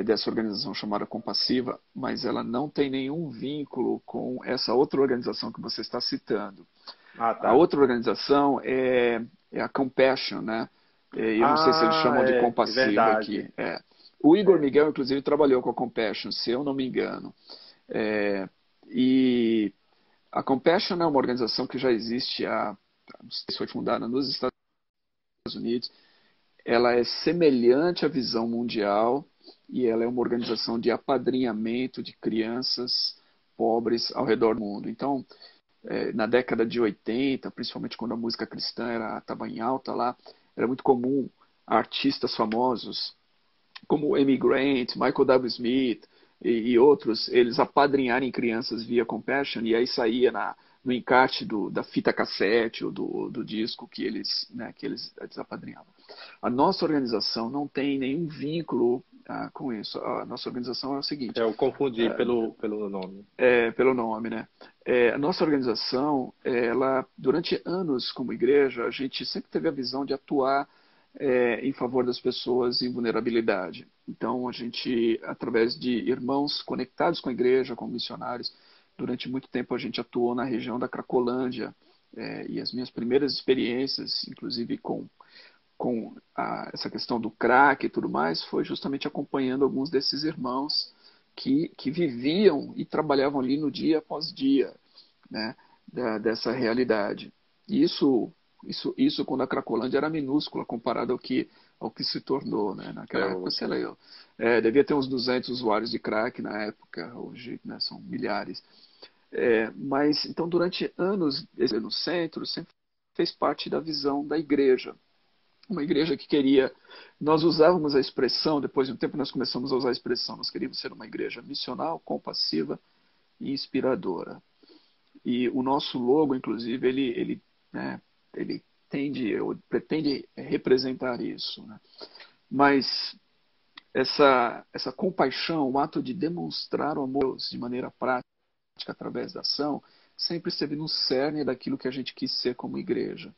dessa organização chamada Compassiva, mas ela não tem nenhum vínculo com essa outra organização que você está citando. Ah, A tá. outra organização é a Compassion, né? Eu não sei se eles Ah, chamam de é Compassiva verdade. aqui. O Igor É. Miguel, inclusive, trabalhou com a Compassion, se eu não me engano. É, e a Compassion é uma organização que já existe não sei se foi fundada nos Estados Unidos. Ela é semelhante à Visão Mundial e ela é uma organização de apadrinhamento de crianças pobres ao redor do mundo. Então, na década de 80, principalmente quando a música cristã estava em alta lá, era muito comum artistas famosos como Amy Grant, Michael W. Smith e outros, eles apadrinharem crianças via Compassion e aí saía no encarte da fita cassete ou do disco que eles apadrinhavam. A nossa organização não tem nenhum vínculo com isso. A nossa organização é o seguinte, Eu confundi pelo nome. pelo nome, né? A nossa organização, ela, durante anos como igreja, a gente sempre teve a visão de atuar em favor das pessoas em vulnerabilidade. Então, a gente, através de irmãos conectados com a igreja, como missionários, durante muito tempo a gente atuou na região da Cracolândia, e as minhas primeiras experiências, inclusive com essa questão do crack e tudo mais, foi justamente acompanhando alguns desses irmãos que viviam e trabalhavam ali no dia após dia, né, dessa realidade. E isso quando a Cracolândia era minúscula comparado ao que se tornou, né? É Naquela época, sei hoje. lá, devia ter uns 200 usuários de crack na época, hoje, né, são milhares. Mas, então, durante anos, no centro sempre fez parte da visão da igreja. Uma igreja que queria. Nós usávamos a expressão, depois de um tempo nós começamos a usar a expressão, nós queríamos ser uma igreja missional, compassiva e inspiradora. E o nosso logo, inclusive, ele tende, ou pretende representar isso. Né? Mas essa compaixão, o ato de demonstrar o amor de maneira prática, através da ação, sempre esteve no cerne daquilo que a gente quis ser como igreja.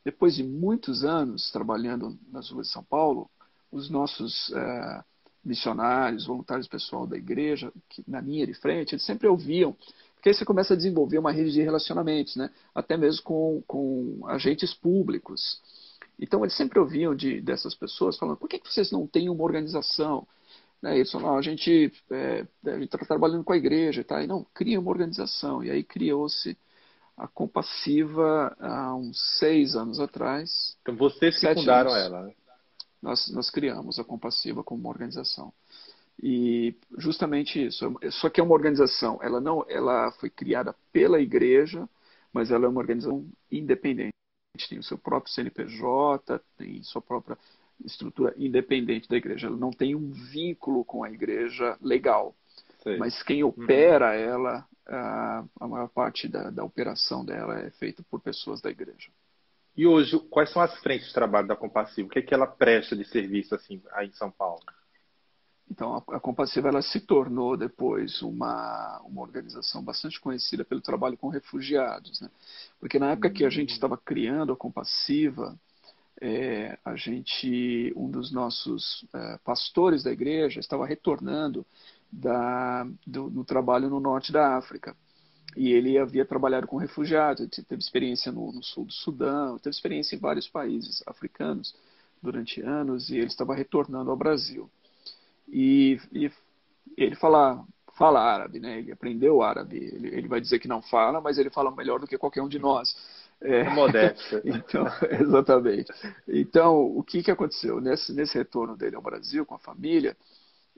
Depois de muitos anos trabalhando nas ruas de São Paulo, os nossos missionários, voluntários pessoal da igreja, que na linha de frente, eles sempre ouviam, porque aí você começa a desenvolver uma rede de relacionamentos, né? Até mesmo com agentes públicos. Então eles sempre ouviam dessas pessoas falando, por que vocês não têm uma organização? Né? Eles falaram, a gente está trabalhando com a igreja, tá? E não, cria uma organização. E aí criou-se a Compassiva há uns 6 anos atrás, Então, vocês que 7 anos, fundaram ela, né? nós criamos a Compassiva como uma organização. E justamente isso. Só que é uma organização, ela foi criada pela igreja, mas ela é uma organização independente. Tem o seu próprio CNPJ, tem sua própria estrutura independente da igreja. Ela não tem um vínculo com a igreja legal. Sei. Mas quem Uhum. opera ela, a maior parte da operação dela é feita por pessoas da igreja. E hoje, quais são as frentes de trabalho da Compassiva? O que ela presta de serviço assim aí em São Paulo? Então, a Compassiva ela se tornou depois uma organização bastante conhecida pelo trabalho com refugiados, né? Porque na época que a gente Hum, estava criando a Compassiva, um dos nossos pastores da igreja estava retornando do trabalho no norte da África. E ele havia trabalhado com refugiados, teve experiência no sul do Sudão, teve experiência em vários países africanos durante anos, e ele estava retornando ao Brasil. E ele fala árabe, né? Ele aprendeu árabe. Ele vai dizer que não fala, mas ele fala melhor do que qualquer um de nós. É, é modéstia. então, exatamente. Então, o que aconteceu? Nesse retorno dele ao Brasil com a família,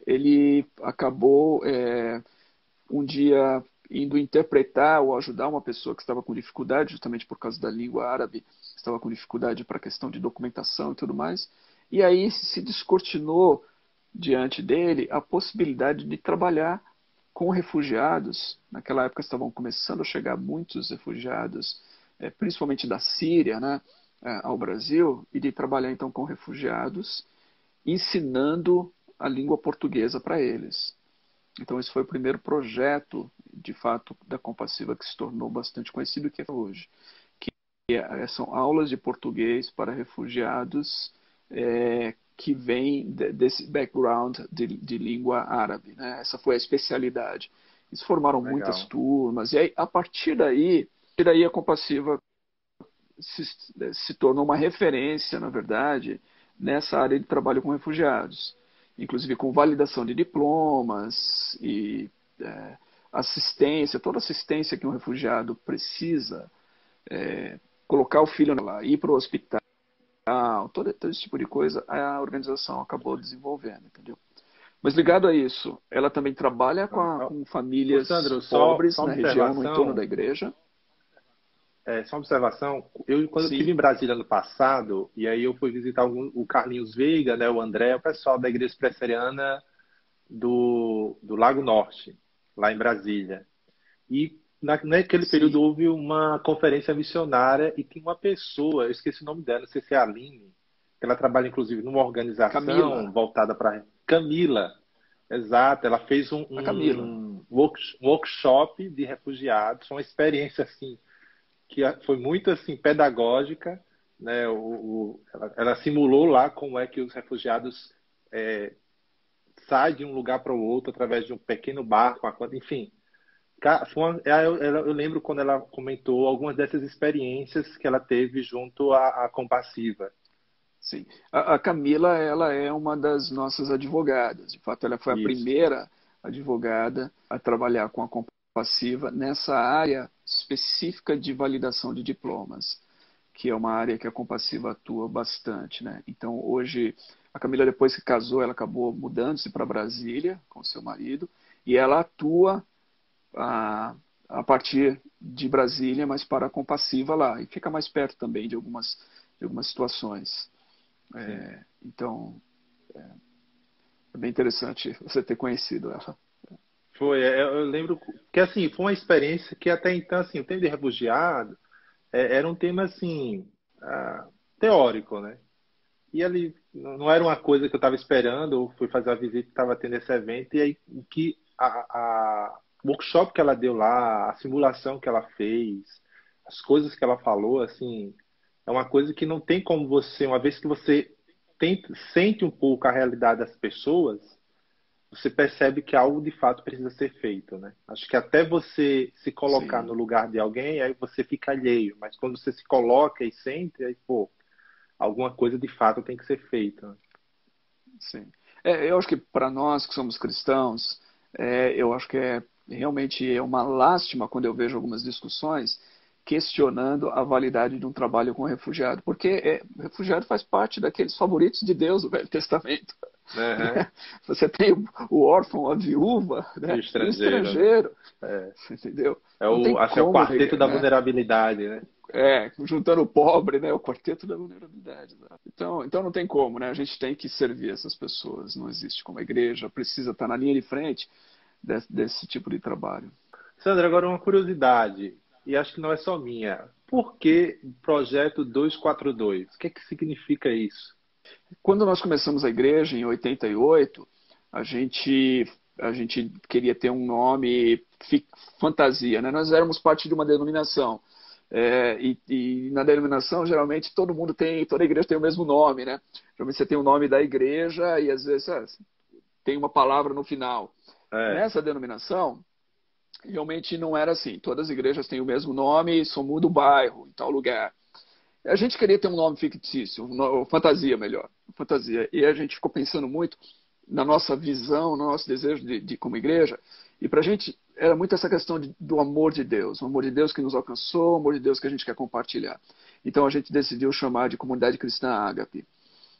ele acabou um dia indo interpretar ou ajudar uma pessoa que estava com dificuldade, justamente por causa da língua árabe, estava com dificuldade para a questão de documentação e tudo mais. E aí se descortinou diante dele a possibilidade de trabalhar com refugiados. Naquela época estavam começando a chegar muitos refugiados, principalmente da Síria, né, ao Brasil, e de trabalhar então com refugiados, ensinando a língua portuguesa para eles. Então esse foi o primeiro projeto, de fato, da Compassiva que se tornou bastante conhecido, que é hoje. São aulas de português para refugiados que vêm desse background de língua árabe, né? Essa foi a especialidade. Eles formaram muitas Legal. turmas, e aí, a partir daí a Compassiva se tornou uma referência, na verdade, nessa área de trabalho com refugiados, inclusive com validação de diplomas e assistência, toda assistência que um refugiado precisa, colocar o filho lá, ir para o hospital, todo esse tipo de coisa, a organização acabou desenvolvendo, entendeu? Mas ligado a isso, ela também trabalha com Ô, famílias Sandro, pobres só uma na região, no entorno da observação. igreja. Só uma observação. Quando eu estive Sim, em Brasília no passado, e aí eu fui visitar o Carlinhos Veiga, né, o André, o pessoal da Igreja Presbiteriana do Lago Norte, lá em Brasília. E naquele sim. período houve uma conferência missionária e tinha uma pessoa, eu esqueci o nome dela, não sei se é a Aline, que ela trabalha inclusive numa organização Camila, voltada para Camila. Exato, ela fez a Camila. um workshop de refugiados, uma experiência assim que foi muito assim pedagógica, né? Ela simulou lá como é que os refugiados saem de um lugar para o outro através de um pequeno barco, enfim. Eu lembro quando ela comentou algumas dessas experiências que ela teve junto à Compassiva. Sim. A Camila, ela é uma das nossas advogadas. De fato, ela foi a Isso, primeira advogada a trabalhar com a Compassiva nessa área específica de validação de diplomas, que é uma área que a Compassiva atua bastante, né? Então, hoje, a Camila, depois que casou, ela acabou mudando-se para Brasília com seu marido, e ela atua a partir de Brasília, mas para a Compassiva lá, e fica mais perto também de algumas situações. sim. Então, é bem interessante você ter conhecido ela. Foi, eu lembro que assim, foi uma experiência que até então assim, o tema de refugiado era um tema assim, teórico, né? E ali não era uma coisa que eu estava esperando, eu fui fazer a visita, estava tendo esse evento, e aí o que o workshop que ela deu lá, a simulação que ela fez, as coisas que ela falou, assim, é uma coisa que não tem como você, uma vez que você sente um pouco a realidade das pessoas, você percebe que algo de fato precisa ser feito, né? Acho que até você se colocar no Sim, lugar de alguém, aí você fica alheio, mas quando você se coloca e sente, aí, pô, alguma coisa de fato tem que ser feita. sim. Eu acho que para nós que somos cristãos, eu acho que realmente é uma lástima quando eu vejo algumas discussões questionando a validade de um trabalho com refugiado, porque refugiado faz parte daqueles favoritos de Deus do Velho Testamento. Uhum. Né? Você tem o órfão, a viúva, E o né? E o estrangeiro, né? estrangeiro, É, entendeu? Não tem acho que é o como, quarteto da né? vulnerabilidade, né? Juntando o pobre, né? O quarteto da vulnerabilidade. Né? Então não tem como, né? A gente tem que servir essas pessoas. Não existe como a igreja precisa estar na linha de frente desse tipo de trabalho. Sandra, agora uma curiosidade, e acho que não é só minha. por que Projeto 242? O que significa isso? Quando nós começamos a igreja, em 88, a gente, a gente queria ter um nome fantasia, né? Nós éramos parte de uma denominação. E na denominação, geralmente, toda igreja tem o mesmo nome, né? Geralmente você tem o nome da igreja e às vezes tem uma palavra no final. É, Nessa denominação, realmente não era assim. Todas as igrejas têm o mesmo nome, só muda o bairro, em tal lugar. A gente queria ter um nome fictício, fantasia melhor, fantasia. E a gente ficou pensando muito na nossa visão, no nosso desejo de como igreja. E para a gente era muito essa questão do amor de Deus, o amor de Deus que nos alcançou, o amor de Deus que a gente quer compartilhar. Então a gente decidiu chamar de Comunidade Cristã Ágape.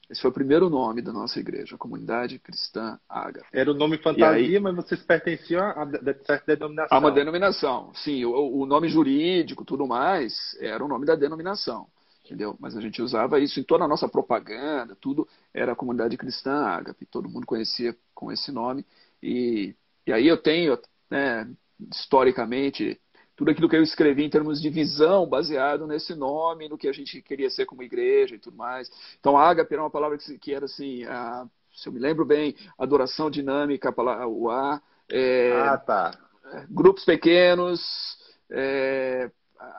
Esse foi o primeiro nome da nossa igreja, Comunidade Cristã Ágape. era o nome E aí, fantasia, mas vocês pertenciam a certa há uma denominação. denominação. Sim, o nome jurídico, tudo mais, era o nome da denominação. Entendeu? Mas a gente usava isso em toda a nossa propaganda, tudo era a Comunidade Cristã Ágape. Todo mundo conhecia com esse nome. E aí eu tenho, né, historicamente, tudo aquilo que eu escrevi em termos de visão, baseado nesse nome, no que a gente queria ser como igreja e tudo mais. Então, ágape era uma palavra que era assim, se eu me lembro bem, adoração dinâmica, o A, Ah, tá. grupos pequenos,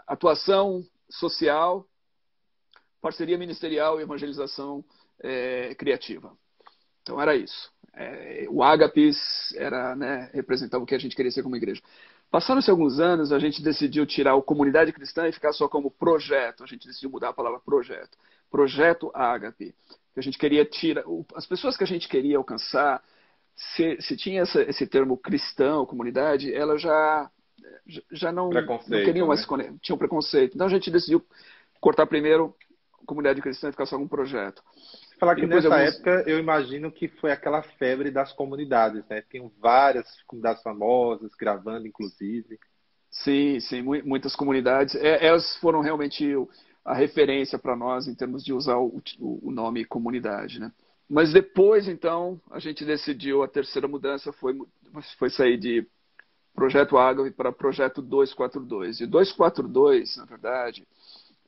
atuação social, parceria ministerial e evangelização criativa. Então era isso. O Ágapes era, né, representava o que a gente queria ser como igreja. Passaram-se alguns anos, a gente decidiu tirar o Comunidade Cristã e ficar só como projeto. A gente decidiu mudar a palavra projeto. Projeto Ágape. Que a gente queria tirar. As pessoas que a gente queria alcançar, se tinha esse termo cristão, comunidade, elas já não Preconceito, queriam mais né? se conectar, tinham preconceito. Então a gente decidiu cortar primeiro a Comunidade Cristã e ficar só com um projeto. Falar E que depois de nessa alguns. época eu imagino que foi aquela febre das comunidades, né? Tinham várias comunidades famosas, gravando inclusive. Sim, sim, muitas comunidades. Elas foram realmente a referência para nós em termos de usar o nome comunidade, né? Mas depois, então, a gente decidiu, a terceira mudança foi sair de Projeto Ágape para Projeto 242. E 242, na verdade,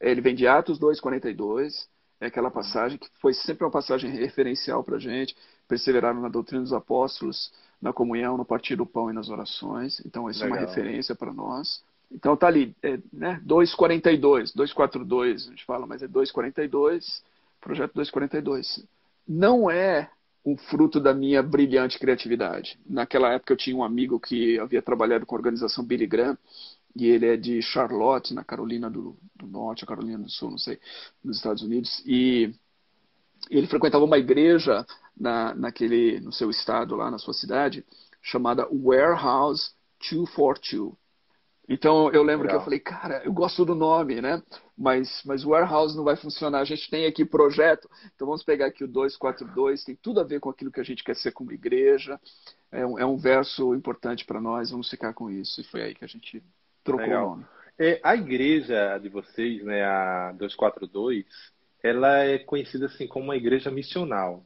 ele vem de Atos 2:42, é aquela passagem que foi sempre uma passagem referencial para a gente, perseveraram na doutrina dos apóstolos, na comunhão, no partir do pão e nas orações. Então, isso é uma Legal. referência para nós. Então, tá ali, né, 2:42, 242, a gente fala, mas é 2:42, projeto 2:42. Não é um fruto da minha brilhante criatividade. Naquela época eu tinha um amigo que havia trabalhado com a organização Billy Graham, e ele é de Charlotte, na Carolina do Norte, a Carolina do Sul, não sei, nos Estados Unidos, e ele frequentava uma igreja no seu estado, lá na sua cidade, chamada Warehouse 242. Então eu lembro que eu Legal. falei, cara, eu gosto do nome, né? Mas Warehouse não vai funcionar. A gente tem aqui projeto, então vamos pegar aqui o 242, tem tudo a ver com aquilo que a gente quer ser como igreja. É um verso importante para nós, vamos ficar com isso. E foi aí que a gente trocou o Legal. nome. A igreja de vocês, né, a 242, ela é conhecida assim como uma igreja missional.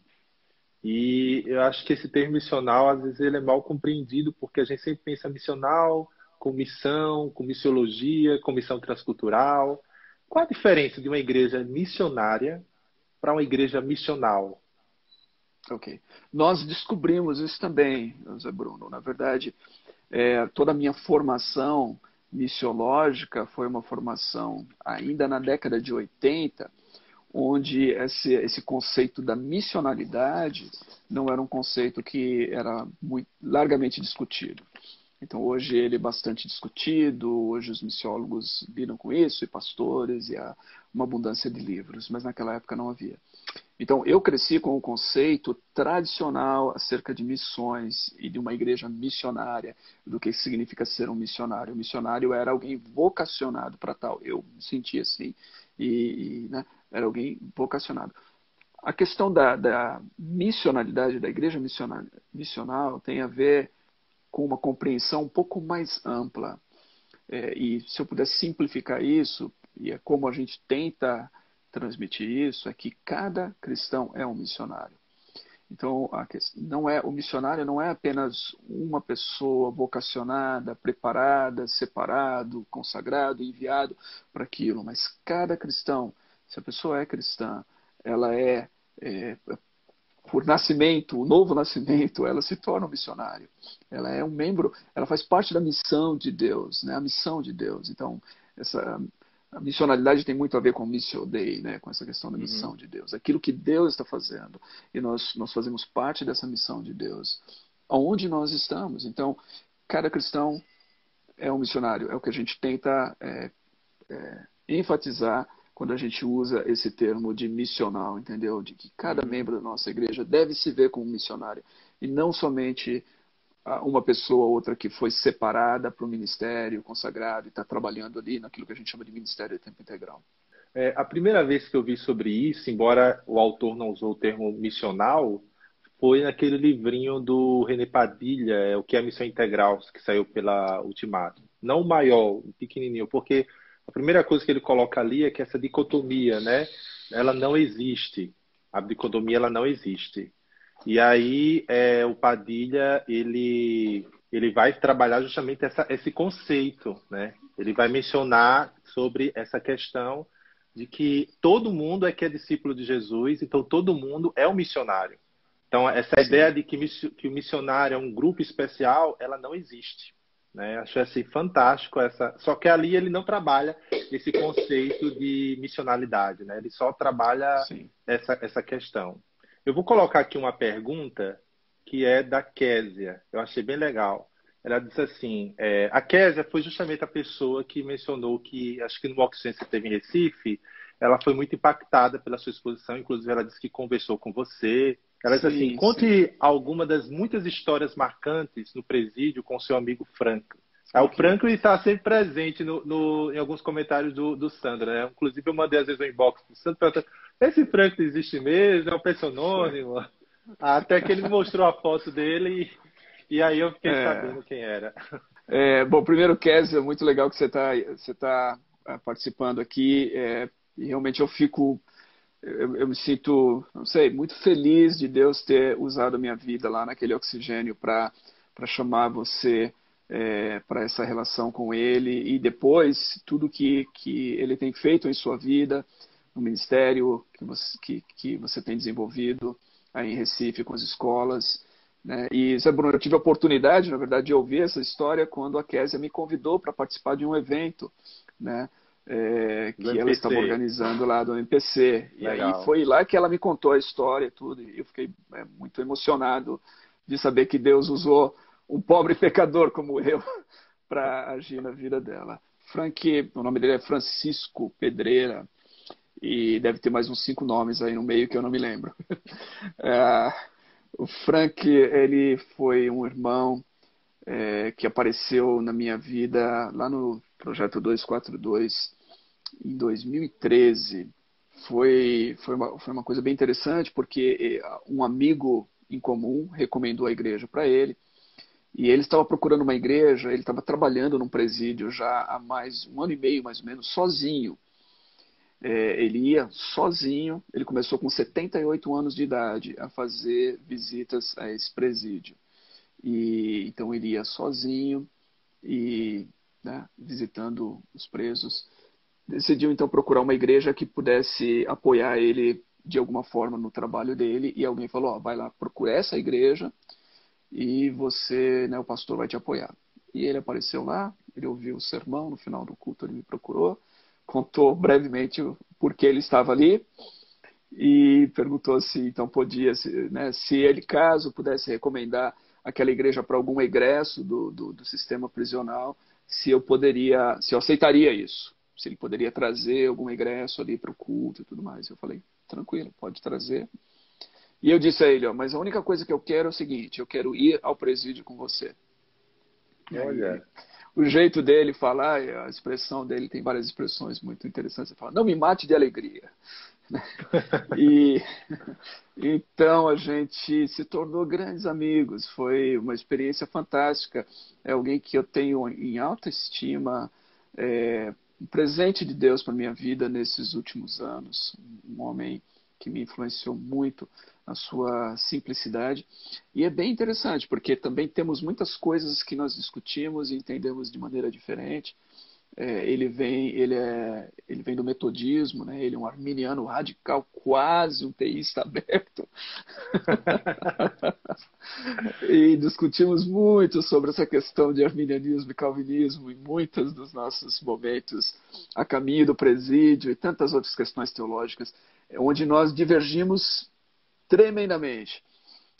E eu acho que esse termo missional, às vezes, ele é mal compreendido, porque a gente sempre pensa missional com missão, com missiologia, com missão transcultural. Qual a diferença de uma igreja missionária para uma igreja missional? Ok. Nós descobrimos isso também, José Bruno. Na verdade, toda a minha formação missiológica foi uma formação ainda na década de 80, onde esse conceito da missionalidade não era um conceito que era muito largamente discutido. Então, hoje ele é bastante discutido, hoje os missiólogos lidam com isso, e pastores, e há uma abundância de livros, mas naquela época não havia. Então, eu cresci com o conceito tradicional acerca de missões e de uma igreja missionária, do que significa ser um missionário. O missionário era alguém vocacionado para tal. Eu me senti assim, né, era alguém vocacionado. A questão da missionalidade da igreja missional tem a ver com uma compreensão um pouco mais ampla. E se eu pudesse simplificar isso, e é como a gente tenta transmitir isso, é que cada cristão é um missionário. Então, o missionário não é apenas uma pessoa vocacionada, preparada, separado, consagrado, enviado para aquilo, mas cada cristão, se a pessoa é cristã, ela é por nascimento, o novo nascimento, ela se torna um missionário. Ela é um membro, ela faz parte da missão de Deus, né? A missão de Deus. Então, a missionalidade tem muito a ver com Missio Dei, né? Com essa questão da Uhum. missão de Deus. Aquilo que Deus está fazendo. E nós fazemos parte dessa missão de Deus. Aonde nós estamos. Então, cada cristão é um missionário. É o que a gente tenta enfatizar quando a gente usa esse termo de missional, entendeu? De que cada Uhum. membro da nossa igreja deve se ver como missionário. E não somente uma pessoa ou outra que foi separada para o ministério, consagrado, e está trabalhando ali naquilo que a gente chama de ministério de tempo integral. A primeira vez que eu vi sobre isso, embora o autor não usou o termo missional, foi naquele livrinho do René Padilha, O que é a Missão Integral, que saiu pela Ultimato. Não o maior, o pequenininho, porque a primeira coisa que ele coloca ali é que essa dicotomia, né, ela não existe. A dicotomia, ela não existe. E aí, o Padilha, ele vai trabalhar justamente esse conceito, né? Ele vai mencionar sobre essa questão de que todo mundo é que é discípulo de Jesus, então todo mundo é um missionário. Então, essa ideia Sim. de que o missionário é um grupo especial, ela não existe. Né? Acho assim, fantástico essa. Só que ali ele não trabalha esse conceito de missionalidade, né? Ele só trabalha Sim. essa questão. Eu vou colocar aqui uma pergunta que é da Késia. Eu achei bem legal. Ela disse assim: a Késia foi justamente a pessoa que mencionou que, acho que no Oxfam que teve em Recife, ela foi muito impactada pela sua exposição. Inclusive, ela disse que conversou com você. Ela disse assim: Sim, sim. conte alguma das muitas histórias marcantes no presídio com seu amigo Franklin. O Ok. Franklin está sempre presente em alguns comentários do Sandro, né? Inclusive, eu mandei às vezes um inbox do Sandro perguntando: esse Franklin existe mesmo? É um Foi. personônimo? Até que ele me mostrou a foto dele e aí eu fiquei É, sabendo quem era. bom, primeiro, Kézia, muito legal que você tá participando aqui. E realmente eu me sinto, não sei, muito feliz de Deus ter usado a minha vida lá naquele oxigênio para chamar você para essa relação com Ele e depois tudo que Ele tem feito em sua vida, no ministério que você tem desenvolvido aí em Recife com as escolas. Né? E, Zé Bruno, eu tive a oportunidade, na verdade, de ouvir essa história quando a Késia me convidou para participar de um evento, né? Do Que ela estava MPC. organizando lá do MPC. E aí Legal. foi lá que ela me contou a história e tudo, e eu fiquei muito emocionado de saber que Deus usou um pobre pecador como eu para agir na vida dela. Frank, o nome dele é Francisco Pedreira, e deve ter mais uns 5 nomes aí no meio que eu não me lembro. É, o Frank, ele foi um irmão que apareceu na minha vida lá no Projeto 242 em 2013. Foi uma coisa bem interessante, porque um amigo em comum recomendou a igreja para ele, e ele estava procurando uma igreja, ele estava trabalhando num presídio já há mais um ano e meio, mais ou menos, sozinho. Ele ia sozinho, ele começou com 78 anos de idade a fazer visitas a esse presídio. E então ele ia sozinho e né, visitando os presos. Decidiu então procurar uma igreja que pudesse apoiar ele de alguma forma no trabalho dele. E alguém falou: vai lá, procura essa igreja e você, né, o pastor vai te apoiar. E ele apareceu lá, ele ouviu o sermão, no final do culto ele me procurou, contou brevemente o porquê ele estava ali e perguntou se então podia, né, se ele, caso pudesse recomendar aquela igreja para algum egresso do sistema prisional, se eu aceitaria isso, se ele poderia trazer algum egresso ali para o culto e tudo mais. Eu falei, tranquilo, pode trazer. E eu disse a ele, ó, mas a única coisa que eu quero é o seguinte, eu quero ir ao presídio com você. E aí ele, Olha. o jeito dele falar, a expressão dele tem várias expressões muito interessantes. Ele fala, não me mate de alegria. E então a gente se tornou grandes amigos. Foi uma experiência fantástica. É alguém que eu tenho em alta estima, um presente de Deus para minha vida nesses últimos anos. Um homem que me influenciou muito na sua simplicidade. E é bem interessante, porque também temos muitas coisas que nós discutimos e entendemos de maneira diferente. Ele vem do metodismo, né? Ele é um arminiano radical, quase um teísta aberto. E discutimos muito sobre essa questão de arminianismo e calvinismo em muitos dos nossos momentos a caminho do presídio e tantas outras questões teológicas, onde nós divergimos tremendamente,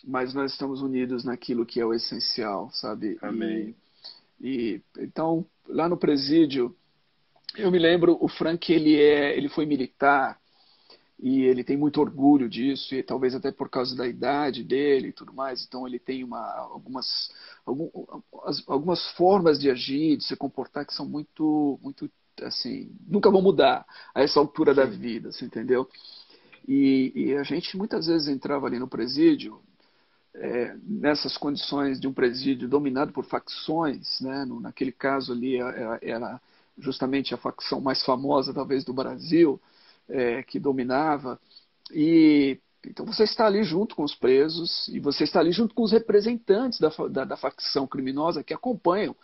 mas nós estamos unidos naquilo que é o essencial, sabe? Amém. E então, lá no presídio, eu me lembro, o Frank, ele foi militar, e ele tem muito orgulho disso, e talvez até por causa da idade dele e tudo mais, então ele tem algumas formas de agir, de se comportar que são muito, assim, nunca vão mudar a essa altura da Sim. vida, você entendeu? E a gente muitas vezes entrava ali no presídio, nessas condições de um presídio dominado por facções, né? Naquele caso ali era justamente a facção mais famosa talvez do Brasil, que dominava, e então você está ali junto com os presos e você está ali junto com os representantes da facção criminosa que acompanham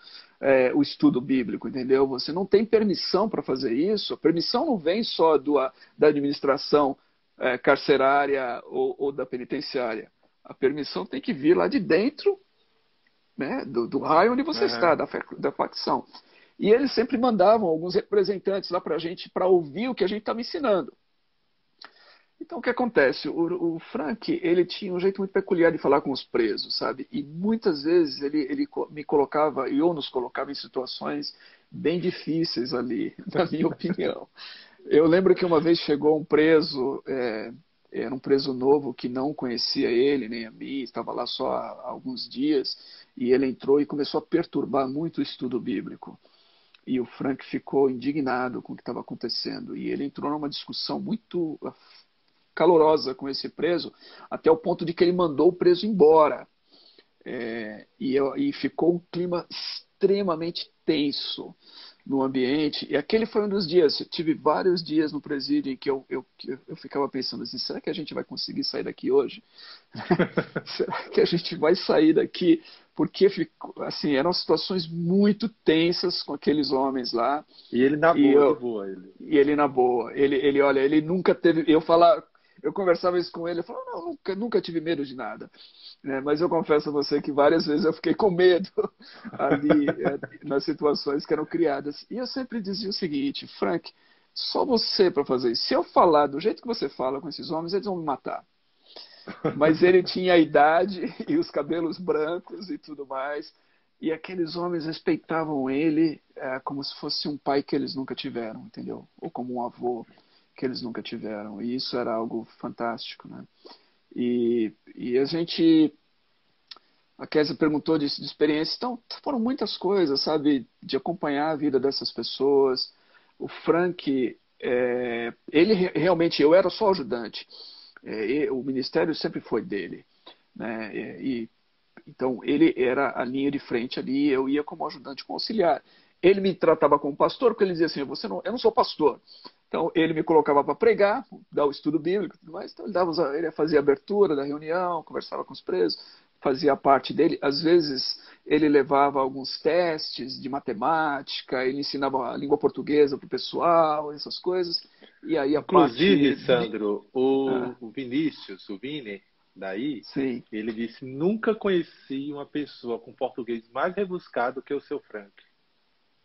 o estudo bíblico, entendeu? Você não tem permissão para fazer isso, a permissão não vem só da administração carcerária ou da penitenciária, a permissão tem que vir lá de dentro, né, do raio onde você está, Uhum. da facção. E eles sempre mandavam alguns representantes lá para a gente, para ouvir o que a gente estava ensinando. Então, o que acontece? O Frank, ele tinha um jeito muito peculiar de falar com os presos, sabe? E muitas vezes ele me colocava, e eu nos colocava em situações bem difíceis ali, na minha opinião. Eu lembro que uma vez chegou um preso, era um preso novo que não conhecia ele nem a mim, estava lá só há alguns dias, e ele entrou e começou a perturbar muito o estudo bíblico. E o Frank ficou indignado com o que estava acontecendo. E ele entrou numa discussão muito calorosa com esse preso, até o ponto de que ele mandou o preso embora. E ficou um clima extremamente tenso no ambiente. E aquele foi um dos dias. Eu tive vários dias no presídio em que eu ficava pensando assim: será que a gente vai conseguir sair daqui hoje? Será que a gente vai sair daqui? Porque assim, eram situações muito tensas com aqueles homens lá. E ele na E, boa, de eu, boa, ele. e ele na boa. Olha, ele nunca teve. Eu conversava isso com ele, eu falava, não, nunca tive medo de nada. Mas eu confesso a você que várias vezes eu fiquei com medo ali nas situações que eram criadas. E eu sempre dizia o seguinte: Frank, só você para fazer isso. Se eu falar do jeito que você fala com esses homens, eles vão me matar. Mas ele tinha a idade e os cabelos brancos e tudo mais. E aqueles homens respeitavam ele como se fosse um pai que eles nunca tiveram, entendeu? Ou como um avô que eles nunca tiveram. E isso era algo fantástico, né? E a gente... A Kézia perguntou de experiência. Então, foram muitas coisas, sabe? De acompanhar a vida dessas pessoas. O Frank, ele realmente... Eu era só ajudante. O ministério sempre foi dele, né? Então, ele era a linha de frente ali, eu ia como ajudante com auxiliar. Ele me tratava como pastor, porque ele dizia assim: eu não sou pastor. Então, ele me colocava para pregar, dar o estudo bíblico, mas então ele fazia a abertura da reunião, conversava com os presos, fazia a parte dele. Às vezes, ele levava alguns testes de matemática, ele ensinava a língua portuguesa para o pessoal, essas coisas. E aí a parte... Inclusive, Sandro, Ah, o Vinícius, o Vini, daí, sim. ele disse: nunca conheci uma pessoa com português mais rebuscado que o seu Frank.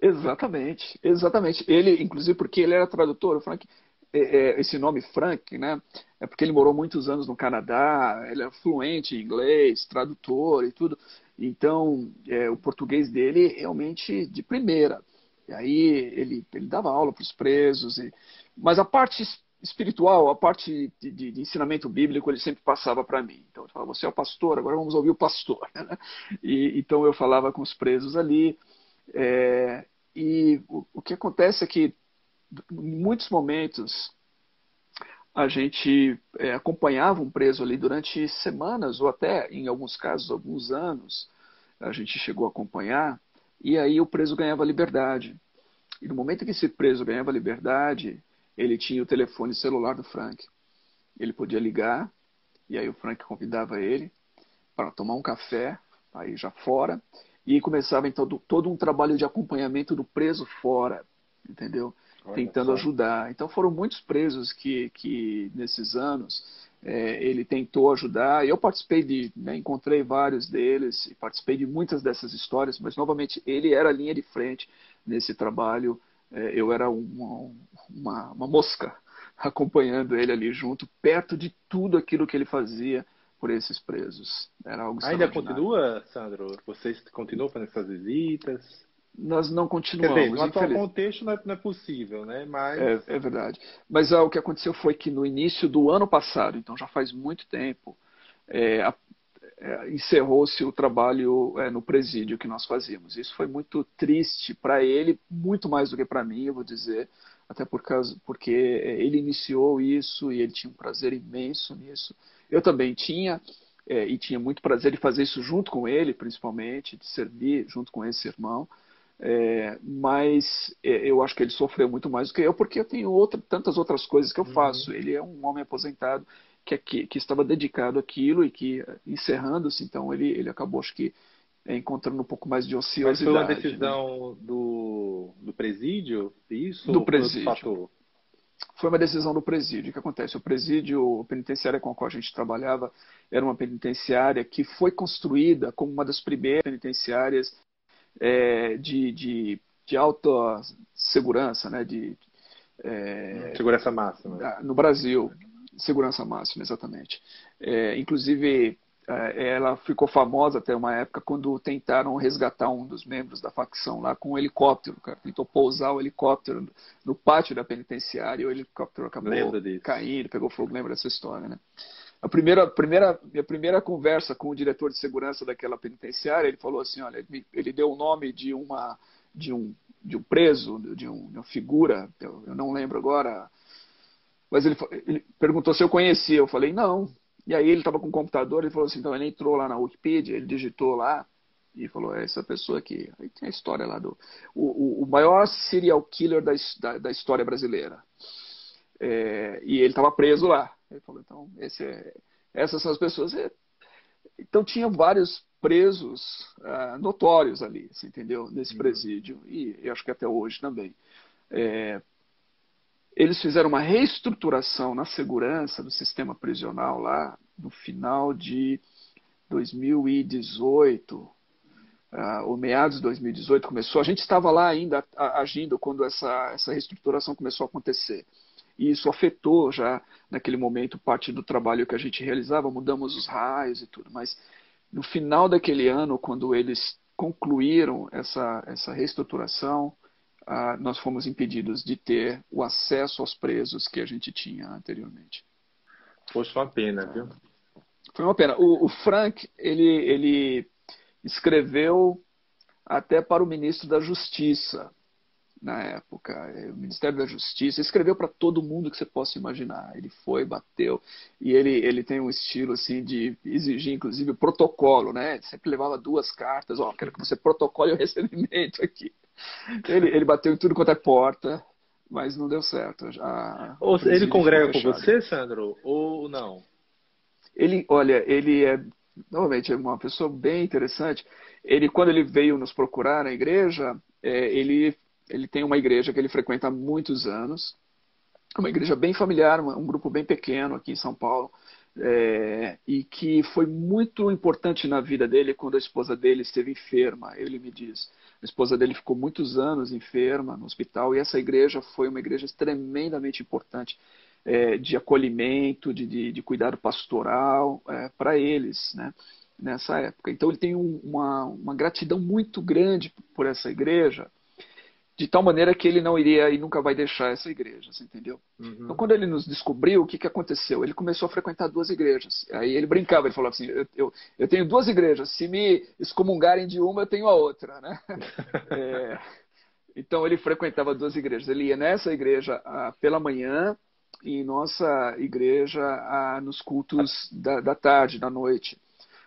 Exatamente, exatamente. Ele, inclusive, porque ele era tradutor, o Frank, esse nome Frank, né? É porque ele morou muitos anos no Canadá, ele é fluente em inglês, tradutor e tudo. Então, o português dele realmente de primeira. E aí ele dava aula para os presos, mas a parte espiritual, a parte de ensinamento bíblico, ele sempre passava para mim. Então, ele falava: você é o pastor, agora vamos ouvir o pastor. Né? Então, eu falava com os presos ali. É, e o que acontece é que, em muitos momentos, a gente acompanhava um preso ali durante semanas, ou até, em alguns casos, alguns anos, a gente chegou a acompanhar, e aí o preso ganhava liberdade. E no momento que esse preso ganhava liberdade, ele tinha o telefone celular do Frank. ele podia ligar, e aí o Frank convidava ele para tomar um café, aí já fora, e começava então todo um trabalho de acompanhamento do preso fora, entendeu? Olha Tentando só. ajudar. Então foram muitos presos que nesses anos ele tentou ajudar. Eu participei encontrei vários deles, e participei de muitas dessas histórias, mas novamente ele era a linha de frente nesse trabalho. Eu era uma mosca acompanhando ele ali junto, perto de tudo aquilo que ele fazia por esses presos. Era algo Ainda extraordinário. continua, Sandro? Vocês continuam fazendo essas visitas? Nós não Quer dizer, no continuamos, atual infelizmente. contexto não é possível, né? Mas É verdade. Mas o que aconteceu foi que no início do ano passado, então já faz muito tempo, é, encerrou-se o trabalho no presídio que nós fazíamos. Isso foi muito triste para ele, muito mais do que para mim, eu vou dizer, até porque ele iniciou isso e ele tinha um prazer imenso nisso. Eu também tinha, e tinha muito prazer de fazer isso junto com ele, principalmente, de servir junto com esse irmão. Mas eu acho que ele sofreu muito mais do que eu, porque eu tenho tantas outras coisas que eu uhum. faço. Ele é um homem aposentado que estava dedicado àquilo e que, encerrando-se, então ele acabou, acho que, encontrando um pouco mais de Mas foi uma ociosidade, né? decisão do presídio, isso, Do ou foi outro presídio. fator? Foi uma decisão do presídio. O que acontece? O presídio, a penitenciária com a qual a gente trabalhava, era uma penitenciária que foi construída como uma das primeiras penitenciárias de alta segurança, né? Segurança máxima. No Brasil, segurança máxima, exatamente. Inclusive, ela ficou famosa até uma época quando tentaram resgatar um dos membros da facção lá com um helicóptero. O cara tentou pousar o helicóptero no pátio da penitenciária e o helicóptero acabou Lembro disso. caindo, pegou fogo. Lembra dessa história, né? Minha primeira conversa com o diretor de segurança daquela penitenciária, ele falou assim, olha, ele deu o nome de um, de um preso, de uma figura, eu não lembro agora, mas ele perguntou se eu conhecia, eu falei, não. E aí ele estava com o computador, ele falou assim, então ele entrou lá na Wikipedia, ele digitou lá, e falou, é essa pessoa aqui. Aí tem a história lá o maior serial killer da história brasileira. E ele estava preso lá. Ele falou, então, essas são as pessoas. Então tinha vários presos notórios ali, você entendeu? Nesse Uhum. presídio. E eu acho que até hoje também. É, Eles fizeram uma reestruturação na segurança do sistema prisional lá no final de 2018, ou meados de 2018 começou. A gente estava lá ainda agindo quando essa reestruturação começou a acontecer. E isso afetou já, naquele momento, parte do trabalho que a gente realizava, mudamos os raios e tudo. Mas no final daquele ano, quando eles concluíram essa reestruturação, nós fomos impedidos de ter o acesso aos presos que a gente tinha anteriormente. Poxa, uma pena, viu? Foi uma pena. O Frank, ele escreveu até para o ministro da Justiça, na época, o Ministério da Justiça, escreveu para todo mundo que você possa imaginar. Ele foi, bateu, e ele tem um estilo assim de exigir, inclusive, o protocolo, né? Ele sempre levava 2 cartas, ó, quero que você protocole o recebimento aqui. Ele bateu em tudo quanto é porta, mas não deu certo. O Ou ele presídio ficou congrega com fechado. você, Sandro, ou não? Olha, ele novamente, é uma pessoa bem interessante. Quando ele veio nos procurar na igreja, ele tem uma igreja que ele frequenta há muitos anos, uma igreja bem familiar, um grupo bem pequeno aqui em São Paulo, e que foi muito importante na vida dele quando a esposa dele esteve enferma. Ele me diz, a esposa dele ficou muitos anos enferma no hospital e essa igreja foi uma igreja tremendamente importante de acolhimento, de cuidado pastoral para eles, né? Nessa época. Então ele tem uma gratidão muito grande por essa igreja, de tal maneira que ele não iria e nunca vai deixar essa igreja, você entendeu? Então, Uhum. quando ele nos descobriu, o que aconteceu? Ele começou a frequentar 2 igrejas. Aí ele brincava, ele falava assim, eu tenho 2 igrejas, se me excomungarem de uma, eu tenho a outra, né? É, então, ele frequentava 2 igrejas. Ele ia nessa igreja pela manhã e em nossa igreja nos cultos da tarde, da noite.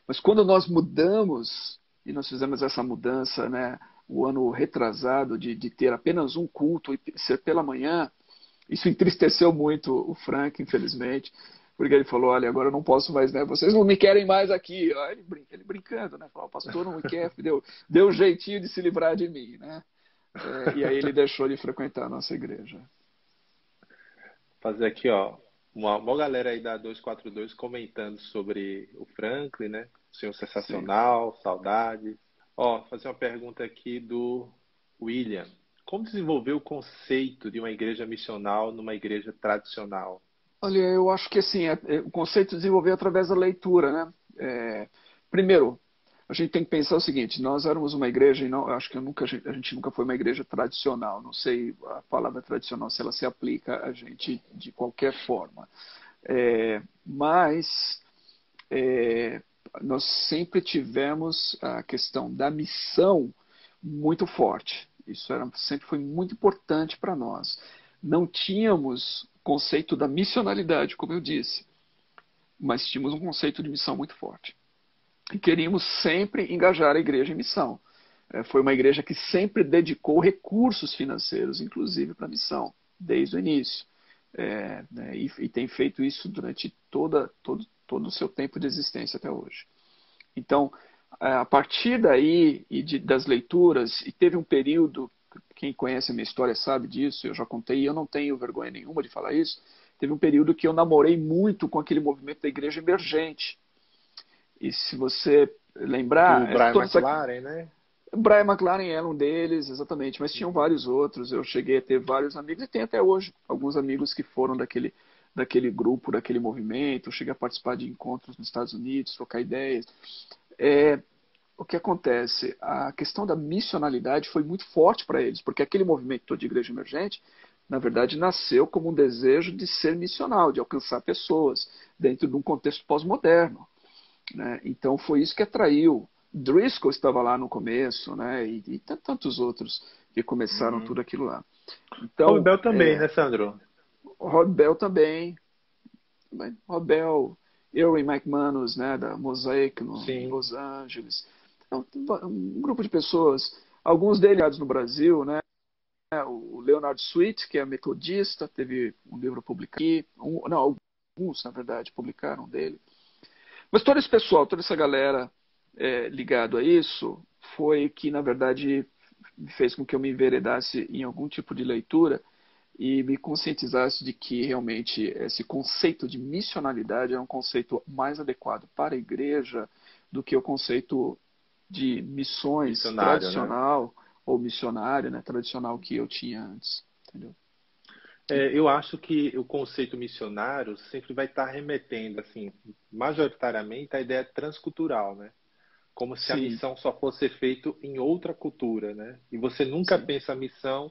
Mas quando nós mudamos, e nós fizemos essa mudança, né, o ano retrasado, de ter apenas um culto e ser pela manhã, isso entristeceu muito o Frank, infelizmente, Porque ele falou, olha, agora eu não posso mais, né? Vocês não me querem mais aqui. Ó, ele brincando, né? Falou, o pastor não me quer, deu jeitinho de se livrar de mim, né? E aí ele deixou de frequentar a nossa igreja. Fazer aqui, ó, uma galera aí da 242 comentando sobre o Franklin, né? Senhor Sim. sensacional, saudades. Ó, fazer uma pergunta aqui do William. Como desenvolver o conceito de uma igreja missional numa igreja tradicional? Olha, eu acho que assim, o conceito de desenvolver através da leitura, né? Primeiro, a gente tem que pensar o seguinte: nós éramos uma igreja, e não, eu acho que a gente nunca foi uma igreja tradicional. Não sei a palavra tradicional se ela se aplica a gente de qualquer forma. Mas é, nós sempre tivemos a questão da missão muito forte. Isso sempre foi muito importante para nós. Não tínhamos conceito da missionalidade, como eu disse, mas tínhamos um conceito de missão muito forte. E queríamos sempre engajar a igreja em missão. Foi uma igreja que sempre dedicou recursos financeiros, inclusive para a missão, desde o início. Né, e tem feito isso durante todo o seu tempo de existência até hoje. Então, a partir daí das leituras, e teve um período, quem conhece a minha história sabe disso, eu já contei, e eu não tenho vergonha nenhuma de falar isso, teve um período que eu namorei muito com aquele movimento da igreja emergente. E se você Do lembrar, Brian toda essa McLaren, né? Brian McLaren era um deles, exatamente, mas tinham vários outros. Eu cheguei a ter vários amigos, e tenho até hoje alguns amigos que foram daquele grupo, daquele movimento. Eu cheguei a participar de encontros nos Estados Unidos, trocar ideias. O que acontece? A questão da missionalidade foi muito forte para eles, porque aquele movimento de igreja emergente, na verdade, nasceu como um desejo de ser missional, de alcançar pessoas, dentro de um contexto pós-moderno. Né? Então foi isso que atraiu. Driscoll estava lá no começo, né? E tantos outros que começaram Uhum. tudo aquilo lá. Rob Então, Bell também, né, Sandro? Rod Bell também, Rod Bell, Erwin McManus, né, da Mosaic em Sim. Los Angeles. Então, um grupo de pessoas, alguns deles no Brasil, né? O Leonard Sweet, que é metodista, teve um livro publicado aqui, não, alguns, na verdade, publicaram dele. Mas todo esse pessoal, toda essa galera ligado a isso, foi que, na verdade, fez com que eu me enveredasse em algum tipo de leitura e me conscientizasse de que realmente esse conceito de missionalidade é um conceito mais adequado para a igreja do que o conceito de missões Missionário, né? tradicional ou missionário, né, tradicional que eu tinha antes. Entendeu? Eu acho que o conceito missionário sempre vai estar remetendo, assim, majoritariamente à ideia transcultural, né? Como se a Sim, missão só fosse feita em outra cultura, né? E você nunca sim, pensa a missão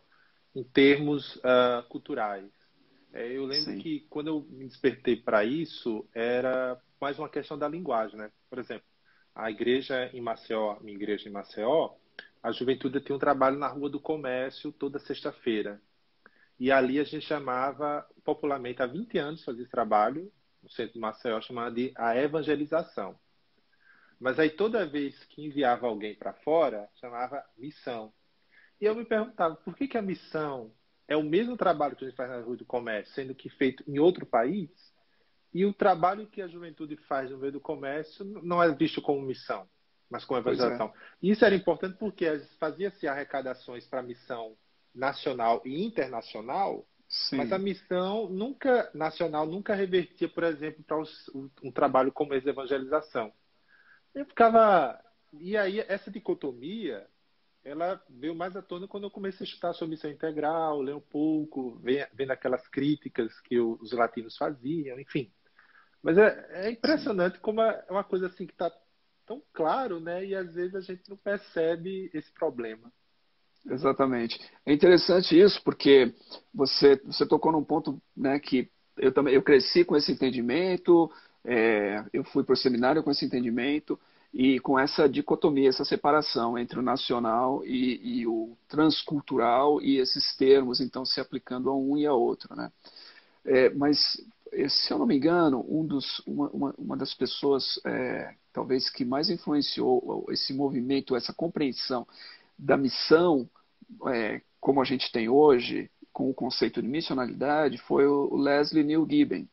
em termos culturais. Eu lembro sim, que quando eu me despertei para isso, era mais uma questão da linguagem, né? Por exemplo, a igreja em Maceió, minha igreja em Maceió, a juventude tinha um trabalho na Rua do Comércio toda sexta-feira. E ali a gente chamava, popularmente, há 20 anos fazia esse trabalho, no centro de Maceió, chamava de a evangelização. Mas aí toda vez que enviava alguém para fora, chamava missão. E eu me perguntava, por que a missão é o mesmo trabalho que a gente faz na Rua do Comércio, sendo que feito em outro país, e o trabalho que a juventude faz no meio do comércio não é visto como missão, mas como pois é, evangelização. E isso era importante porque fazia-se arrecadações para a missão nacional e internacional, mas a sim. missão nunca nacional nunca revertia, por exemplo, para um trabalho como esse de evangelização. Eu ficava. E aí, essa dicotomia, ela veio mais à tona quando eu comecei a estudar sobre missão integral, ler um pouco, vendo aquelas críticas que os latinos faziam, enfim. Mas é Sim. impressionante como é uma coisa assim que está tão claro, né? E às vezes a gente não percebe esse problema. Exatamente. É interessante isso porque você tocou num ponto, né, que eu cresci com esse entendimento, eu fui para o seminário com esse entendimento e com essa dicotomia, essa separação entre o nacional e o transcultural e esses termos então se aplicando a um e a outro, né? Mas se eu não me engano, uma das pessoas talvez que mais influenciou esse movimento, essa compreensão da missão como a gente tem hoje, com o conceito de missionalidade, foi o Leslie Neil Gibben.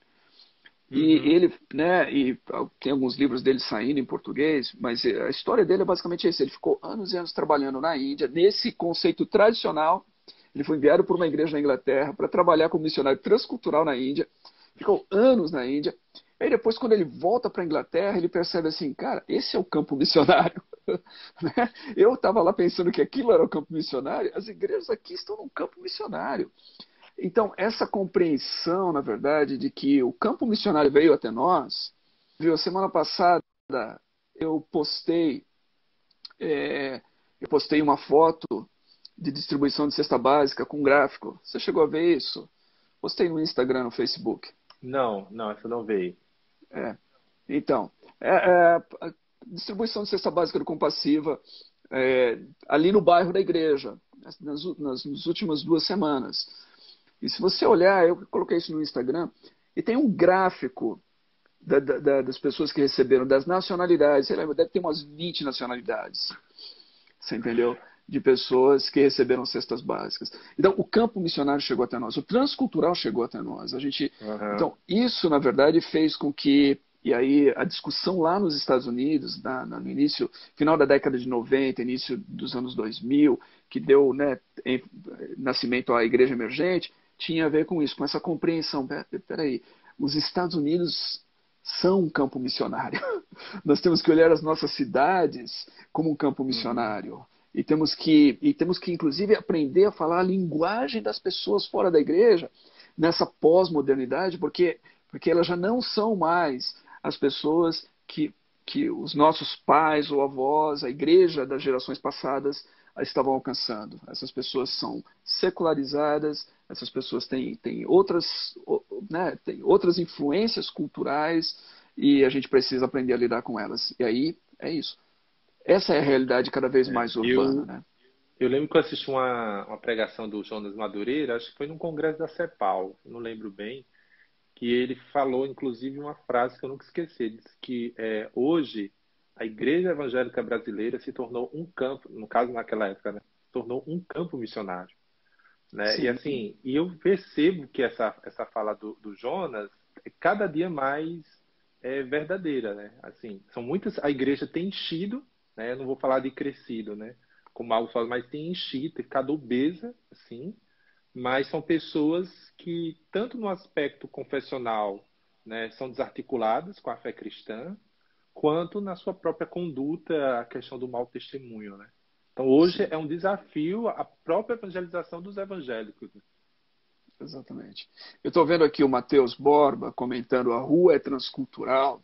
E Uhum. ele, né, e tem alguns livros dele saindo em português, mas a história dele é basicamente esse. Ele ficou anos e anos trabalhando na Índia, nesse conceito tradicional. Ele foi enviado por uma igreja na Inglaterra para trabalhar como missionário transcultural na Índia. Ficou anos na Índia. Aí depois, quando ele volta para a Inglaterra, ele percebe assim, cara, esse é o campo missionário. Né? Eu estava lá pensando que aquilo era o campo missionário, as igrejas aqui estão no campo missionário. Então, essa compreensão, na verdade, de que o campo missionário veio até nós, viu, semana passada eu postei, eu postei uma foto de distribuição de cesta básica com gráfico. Você chegou a ver isso? Postei no Instagram, no Facebook. Não, não, essa não veio. É. Então, a distribuição de cesta básica do Compassiva ali no bairro da igreja, nas últimas 2 semanas. E se você olhar, eu coloquei isso no Instagram, e tem um gráfico das pessoas que receberam, das nacionalidades. Você lembra? Deve ter umas 20 nacionalidades. Você entendeu? De pessoas que receberam cestas básicas. Então, o campo missionário chegou até nós, o transcultural chegou até nós. Aham. Então, isso, na verdade, fez com que, e aí a discussão lá nos Estados Unidos, no início, final da década de 90, início dos anos 2000, que deu, né, nascimento à igreja emergente, tinha a ver com isso, com essa compreensão. Peraí, os Estados Unidos são um campo missionário. Nós temos que olhar as nossas cidades como um campo Uhum. missionário. E temos que, inclusive, aprender a falar a linguagem das pessoas fora da igreja, nessa pós-modernidade, porque elas já não são mais as pessoas que os nossos pais ou avós, a igreja das gerações passadas, estavam alcançando. Essas pessoas são secularizadas, essas pessoas têm outras, né, têm outras influências culturais e a gente precisa aprender a lidar com elas. E aí é isso. Essa é a realidade cada vez É. mais urbana, Eu, né? eu lembro que eu assisti uma pregação do Jonas Madureira, acho que foi num congresso da CEPAL, não lembro bem, que ele falou, inclusive, uma frase que eu nunca esqueci. Ele disse que hoje a Igreja Evangélica Brasileira se tornou um campo, no caso naquela época, né, se tornou um campo missionário, né? E Sim, assim, e eu percebo que essa fala do Jonas é cada dia mais verdadeira, né? Assim, são muitas, a igreja tem enchido, né? Eu não vou falar de crescido, né? Como algo só, mas tem enchido, tem ficado obesa, assim, mas são pessoas que, tanto no aspecto confessional, né, são desarticuladas com a fé cristã, quanto na sua própria conduta, a questão do mau testemunho, né? Então, hoje sim, é um desafio a própria evangelização dos evangélicos. exatamente. Eu estou vendo aqui o Matheus Borba comentando: a rua é transcultural.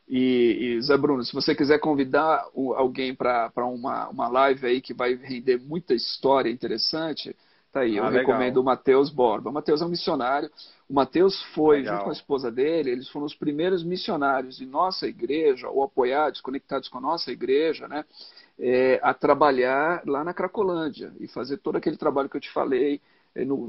E Zé Bruno, se você quiser convidar alguém para uma live aí que vai render muita história interessante, tá aí, eu Ah, recomendo o legal, Matheus Borba. O Matheus é um missionário. O Matheus foi, junto com a legal. esposa dele, eles foram os primeiros missionários de nossa igreja, ou apoiados, conectados com a nossa igreja, né, a trabalhar lá na Cracolândia e fazer todo aquele trabalho que eu te falei,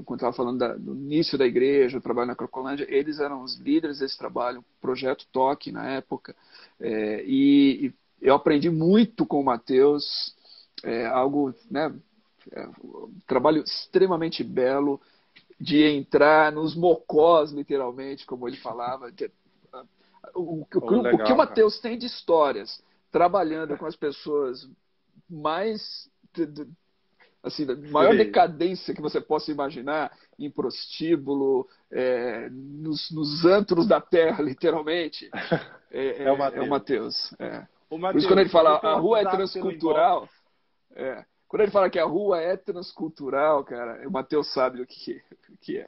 quando estava falando do início da igreja, o trabalho na Cracolândia. Eles eram os líderes desse trabalho, Projeto Toque na época, e eu aprendi muito com o Matheus, algo, né, um trabalho extremamente belo, de entrar nos mocós, literalmente, como ele falava. Oh, O que o legal, cara. Matheus tem de histórias trabalhando com as pessoas mais assim, da maior Sei. decadência que você possa imaginar, em prostíbulo, nos antros da terra, literalmente, É o é o Matheus. Matheus. Ô, Por isso, quando ele Matheus, fala manda teu a rua é WhatsApp pelo inbox. transcultural, quando ele fala que a rua é transcultural, cara, o Matheus sabe o que é.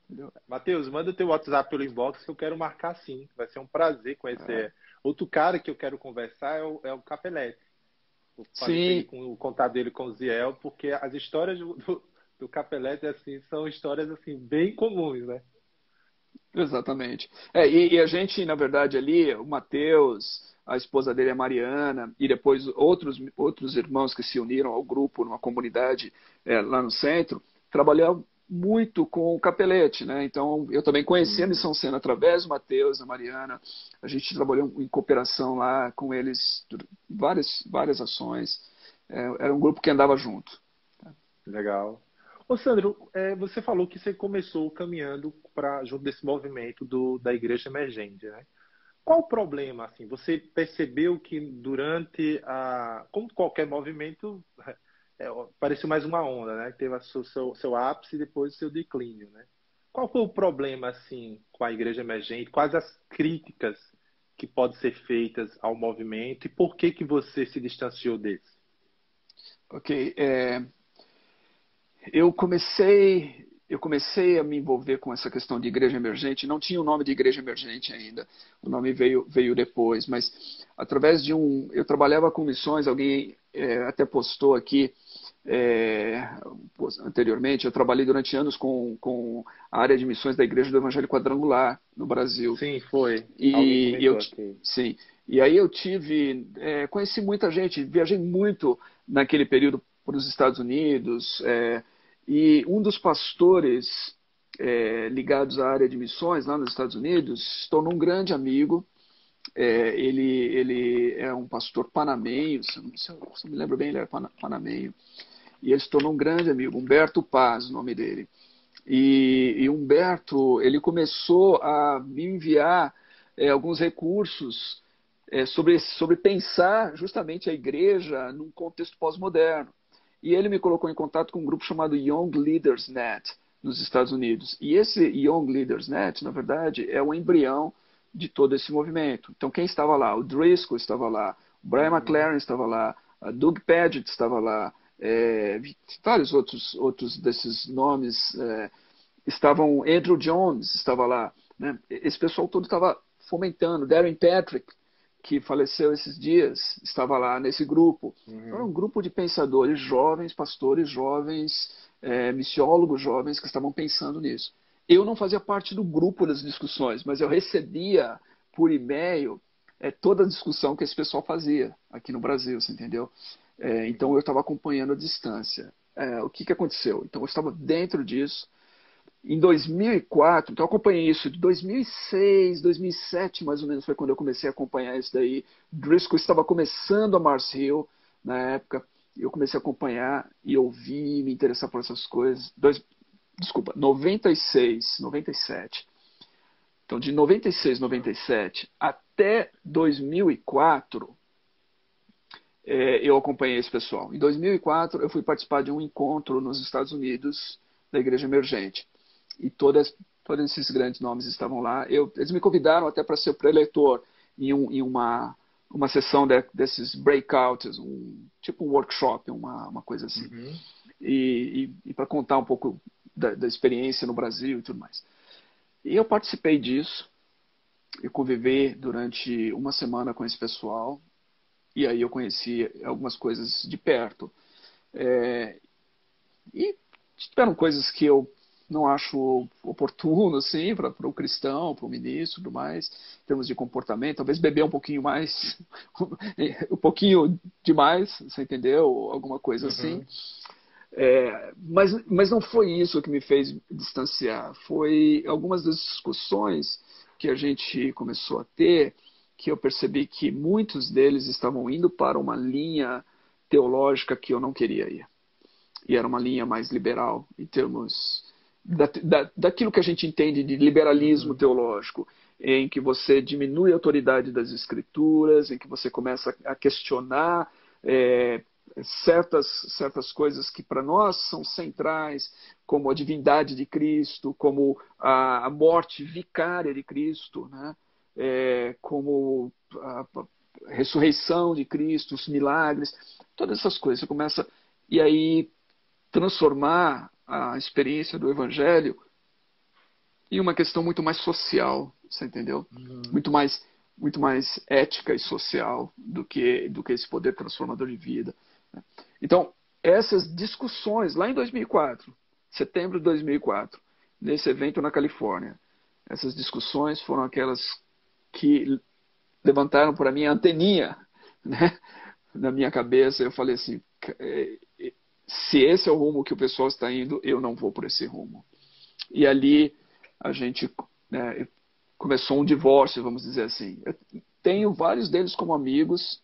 Entendeu? Matheus, manda teu WhatsApp pelo inbox que eu quero marcar sim. Vai ser um prazer conhecer. Outro cara que eu quero conversar é o Capelete. Eu falei para ele Sim, com o contato dele com o Ziel, porque as histórias do Capelete assim, são histórias assim, bem comuns, né? exatamente. E a gente, na verdade, ali, o Matheus, a esposa dele é Mariana, e depois outros irmãos que se uniram ao grupo, numa comunidade lá no centro, trabalham muito com o Capelete, né? Então, eu também conheci a Uhum. Missão Sena através do Matheus, da Mariana. A gente trabalhou em cooperação lá com eles, várias ações. Era um grupo que andava junto. Legal. Ô, Sandro, você falou que você começou caminhando junto desse movimento da Igreja Emergente, né? Qual o problema, assim? Você percebeu que durante como qualquer movimento, pareceu mais uma onda, né? Teve seu ápice e depois o seu declínio, né? Qual foi o problema, assim, com a Igreja Emergente? Quais as críticas que podem ser feitas ao movimento e por que que você se distanciou desse? Ok, eu comecei a me envolver com essa questão de igreja emergente. Não tinha o nome de igreja emergente ainda. O nome veio depois, mas através eu trabalhava com missões. Alguém até postou aqui anteriormente. Eu trabalhei durante anos com a área de missões da Igreja do Evangelho Quadrangular no Brasil. Sim, foi. Alguém E comentou aqui. sim. E aí eu conheci muita gente, viajei muito naquele período para os Estados Unidos. E um dos pastores ligados à área de missões lá nos Estados Unidos se tornou um grande amigo. Ele é um pastor panamenho, se eu me lembro bem, ele era panamenho. E ele se tornou um grande amigo, Humberto Paz, o nome dele. E Humberto, ele começou a me enviar alguns recursos sobre pensar justamente a igreja num contexto pós-moderno. E ele me colocou em contato com um grupo chamado Young Leaders Net, nos Estados Unidos. E esse Young Leaders Net, na verdade, é o embrião de todo esse movimento. Então, quem estava lá? O Driscoll estava lá, o Brian McLaren estava lá, a Doug Pagitt estava lá, vários outros desses nomes estavam. Andrew Jones estava lá, né? Esse pessoal todo estava fomentando. Darren Patrick, que faleceu esses dias, estava lá nesse grupo. Então, era um grupo de pensadores jovens, pastores jovens, missiólogos jovens que estavam pensando nisso. Eu não fazia parte do grupo das discussões, mas eu recebia por e-mail toda a discussão que esse pessoal fazia aqui no Brasil, você entendeu? Então eu estava acompanhando a distância. O que aconteceu? Então eu estava dentro disso. Em 2004, então eu acompanhei isso de 2006, 2007 mais ou menos foi quando eu comecei a acompanhar isso daí. Driscoll estava começando a Mars Hill na época. Eu comecei a acompanhar e ouvir, me interessar por essas coisas. 96, 97. Então, de 96, 97 até 2004, eu acompanhei esse pessoal. Em 2004, eu fui participar de um encontro nos Estados Unidos da Igreja Emergente. E todos esses grandes nomes estavam lá. Eles me convidaram até para ser preletor em uma sessão desses breakouts, tipo um workshop, uma coisa assim. Uhum. E para contar um pouco da experiência no Brasil e tudo mais. E eu participei disso. Eu convivi durante uma semana com esse pessoal. E aí eu conheci algumas coisas de perto. E eram coisas que eu não acho oportuno, assim, para o cristão, para o ministro, tudo mais, em termos de comportamento. Talvez beber um pouquinho mais, um pouquinho demais, você entendeu? Alguma coisa assim. Uhum. Mas não foi isso que me fez distanciar. Foi algumas das discussões que a gente começou a ter, que eu percebi que muitos deles estavam indo para uma linha teológica que eu não queria ir. E era uma linha mais liberal, em termos daquilo que a gente entende de liberalismo teológico, em que você diminui a autoridade das escrituras, em que você começa a questionar certas coisas que para nós são centrais, como a divindade de Cristo, como a morte vicária de Cristo, né? Como a ressurreição de Cristo, os milagres, todas essas coisas. Você começa, e aí, transformar a experiência do Evangelho em uma questão muito mais social, você entendeu? Muito mais ética e social do que esse poder transformador de vida. Então, essas discussões, lá em 2004, setembro de 2004, nesse evento na Califórnia, essas discussões foram aquelas que levantaram para mim a anteninha, né, na minha cabeça. Eu falei assim, se esse é o rumo que o pessoal está indo, eu não vou por esse rumo. E ali a gente começou um divórcio, vamos dizer assim. Eu tenho vários deles como amigos,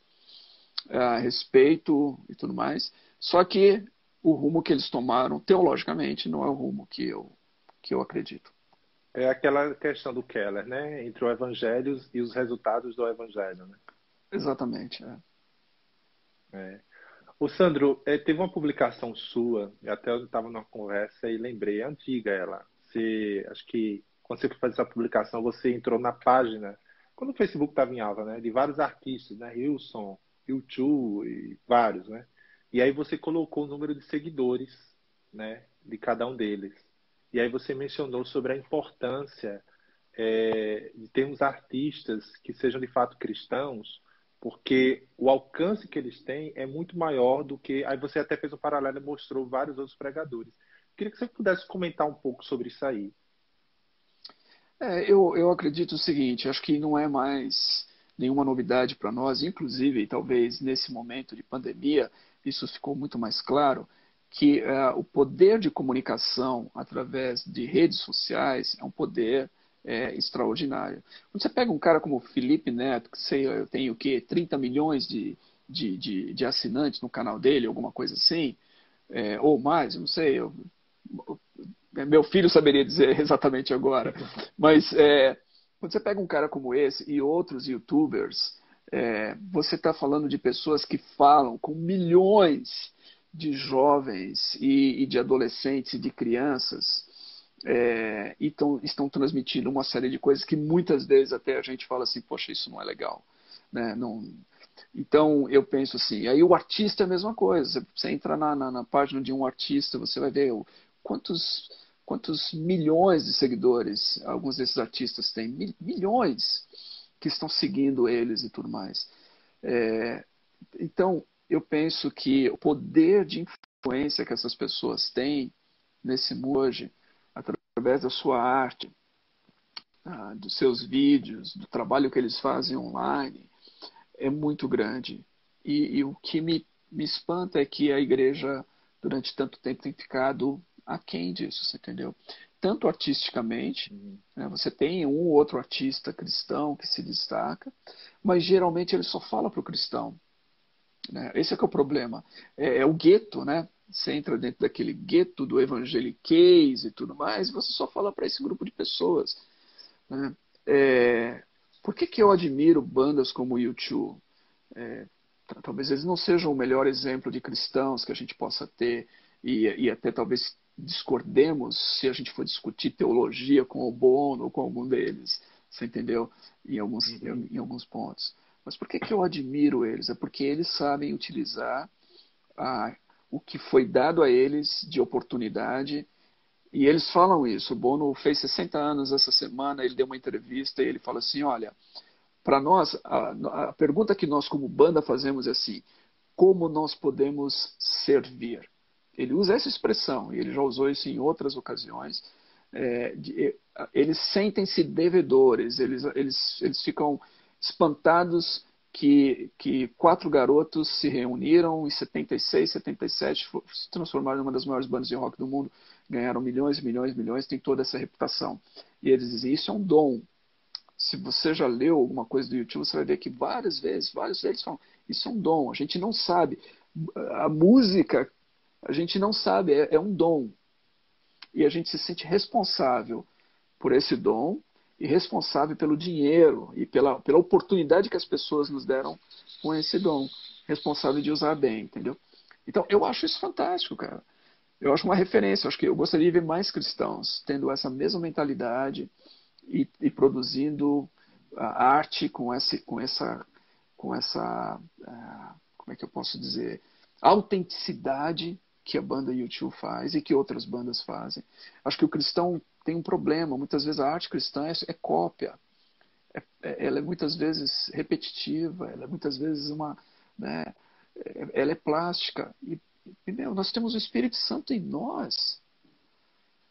respeito e tudo mais, só que o rumo que eles tomaram, teologicamente, não é o rumo que eu acredito. É aquela questão do Keller, né? Entre o Evangelho e os resultados do Evangelho, né? Exatamente. É. O Sandro, teve uma publicação sua, e até eu estava numa conversa e lembrei, é antiga ela. Acho que quando você foi fazer essa publicação, você entrou na página, quando o Facebook estava em alta, né? De vários artistas, né? Hilson, U2 e vários, né? E aí você colocou o número de seguidores, né? De cada um deles. E aí você mencionou sobre a importância de termos artistas que sejam de fato cristãos, porque o alcance que eles têm é muito maior do que. Aí você até fez um paralelo e mostrou vários outros pregadores. Queria que você pudesse comentar um pouco sobre isso aí. Eu acredito o seguinte, acho que não é mais nenhuma novidade para nós, inclusive, e talvez nesse momento de pandemia, isso ficou muito mais claro, que o poder de comunicação através de redes sociais é um poder extraordinário. Quando você pega um cara como o Felipe Neto, que sei, eu tenho o quê? 30 milhões de assinantes no canal dele, alguma coisa assim, ou mais, eu não sei, meu filho saberia dizer exatamente agora. Mas quando você pega um cara como esse e outros YouTubers, você está falando de pessoas que falam com milhões de jovens e de adolescentes e de crianças e estão transmitindo uma série de coisas que muitas vezes até a gente fala assim, poxa, isso não é legal. Né? Não, então eu penso assim, aí o artista é a mesma coisa. Você entra na página de um artista, você vai ver quantos, quantos milhões de seguidores alguns desses artistas têm, milhões que estão seguindo eles e tudo mais. Então eu penso que o poder de influência que essas pessoas têm nesse mundo hoje, através da sua arte, dos seus vídeos, do trabalho que eles fazem online, é muito grande. E o que me espanta é que a igreja, durante tanto tempo, tem ficado aquém disso, você entendeu? Tanto artisticamente, Uhum. né, você tem um ou outro artista cristão que se destaca, mas geralmente ele só fala para o cristão. Né? Esse é que é o problema. É o gueto, né? Você entra dentro daquele gueto do evangeliquez e tudo mais, e você só fala para esse grupo de pessoas. Né? Por que eu admiro bandas como U2? Talvez eles não sejam o melhor exemplo de cristãos que a gente possa ter, e até talvez discordemos se a gente for discutir teologia com o Bono ou com algum deles, você entendeu? Uhum. Em alguns pontos. Mas por que eu admiro eles? É porque eles sabem utilizar o que foi dado a eles de oportunidade, e eles falam isso. O Bono fez 60 anos essa semana, ele deu uma entrevista e ele fala assim, olha, para nós, a pergunta que nós como banda fazemos é assim, como nós podemos servir? Ele usa essa expressão, e ele já usou isso em outras ocasiões. Eles sentem-se devedores, eles ficam espantados que quatro garotos se reuniram em 76, 77, se transformaram em uma das maiores bandas de rock do mundo, ganharam milhões, milhões, milhões, tem toda essa reputação. E eles dizem, isso é um dom. Se você já leu alguma coisa do YouTube, você vai ver que várias vezes, vários deles falam, isso é um dom, a gente não sabe. A música, a gente não sabe, é um dom. E a gente se sente responsável por esse dom e responsável pelo dinheiro e pela oportunidade que as pessoas nos deram com esse dom. Responsável de usar bem, entendeu? Então, eu acho isso fantástico, cara. Eu acho uma referência. Eu acho que eu gostaria de ver mais cristãos tendo essa mesma mentalidade e produzindo a arte com essa, como é que eu posso dizer, autenticidade que a banda U2 faz e que outras bandas fazem. Acho que o cristão tem um problema. Muitas vezes a arte cristã é cópia. Ela é muitas vezes repetitiva, ela é muitas vezes né, ela é plástica. Meu, nós temos o Espírito Santo em nós.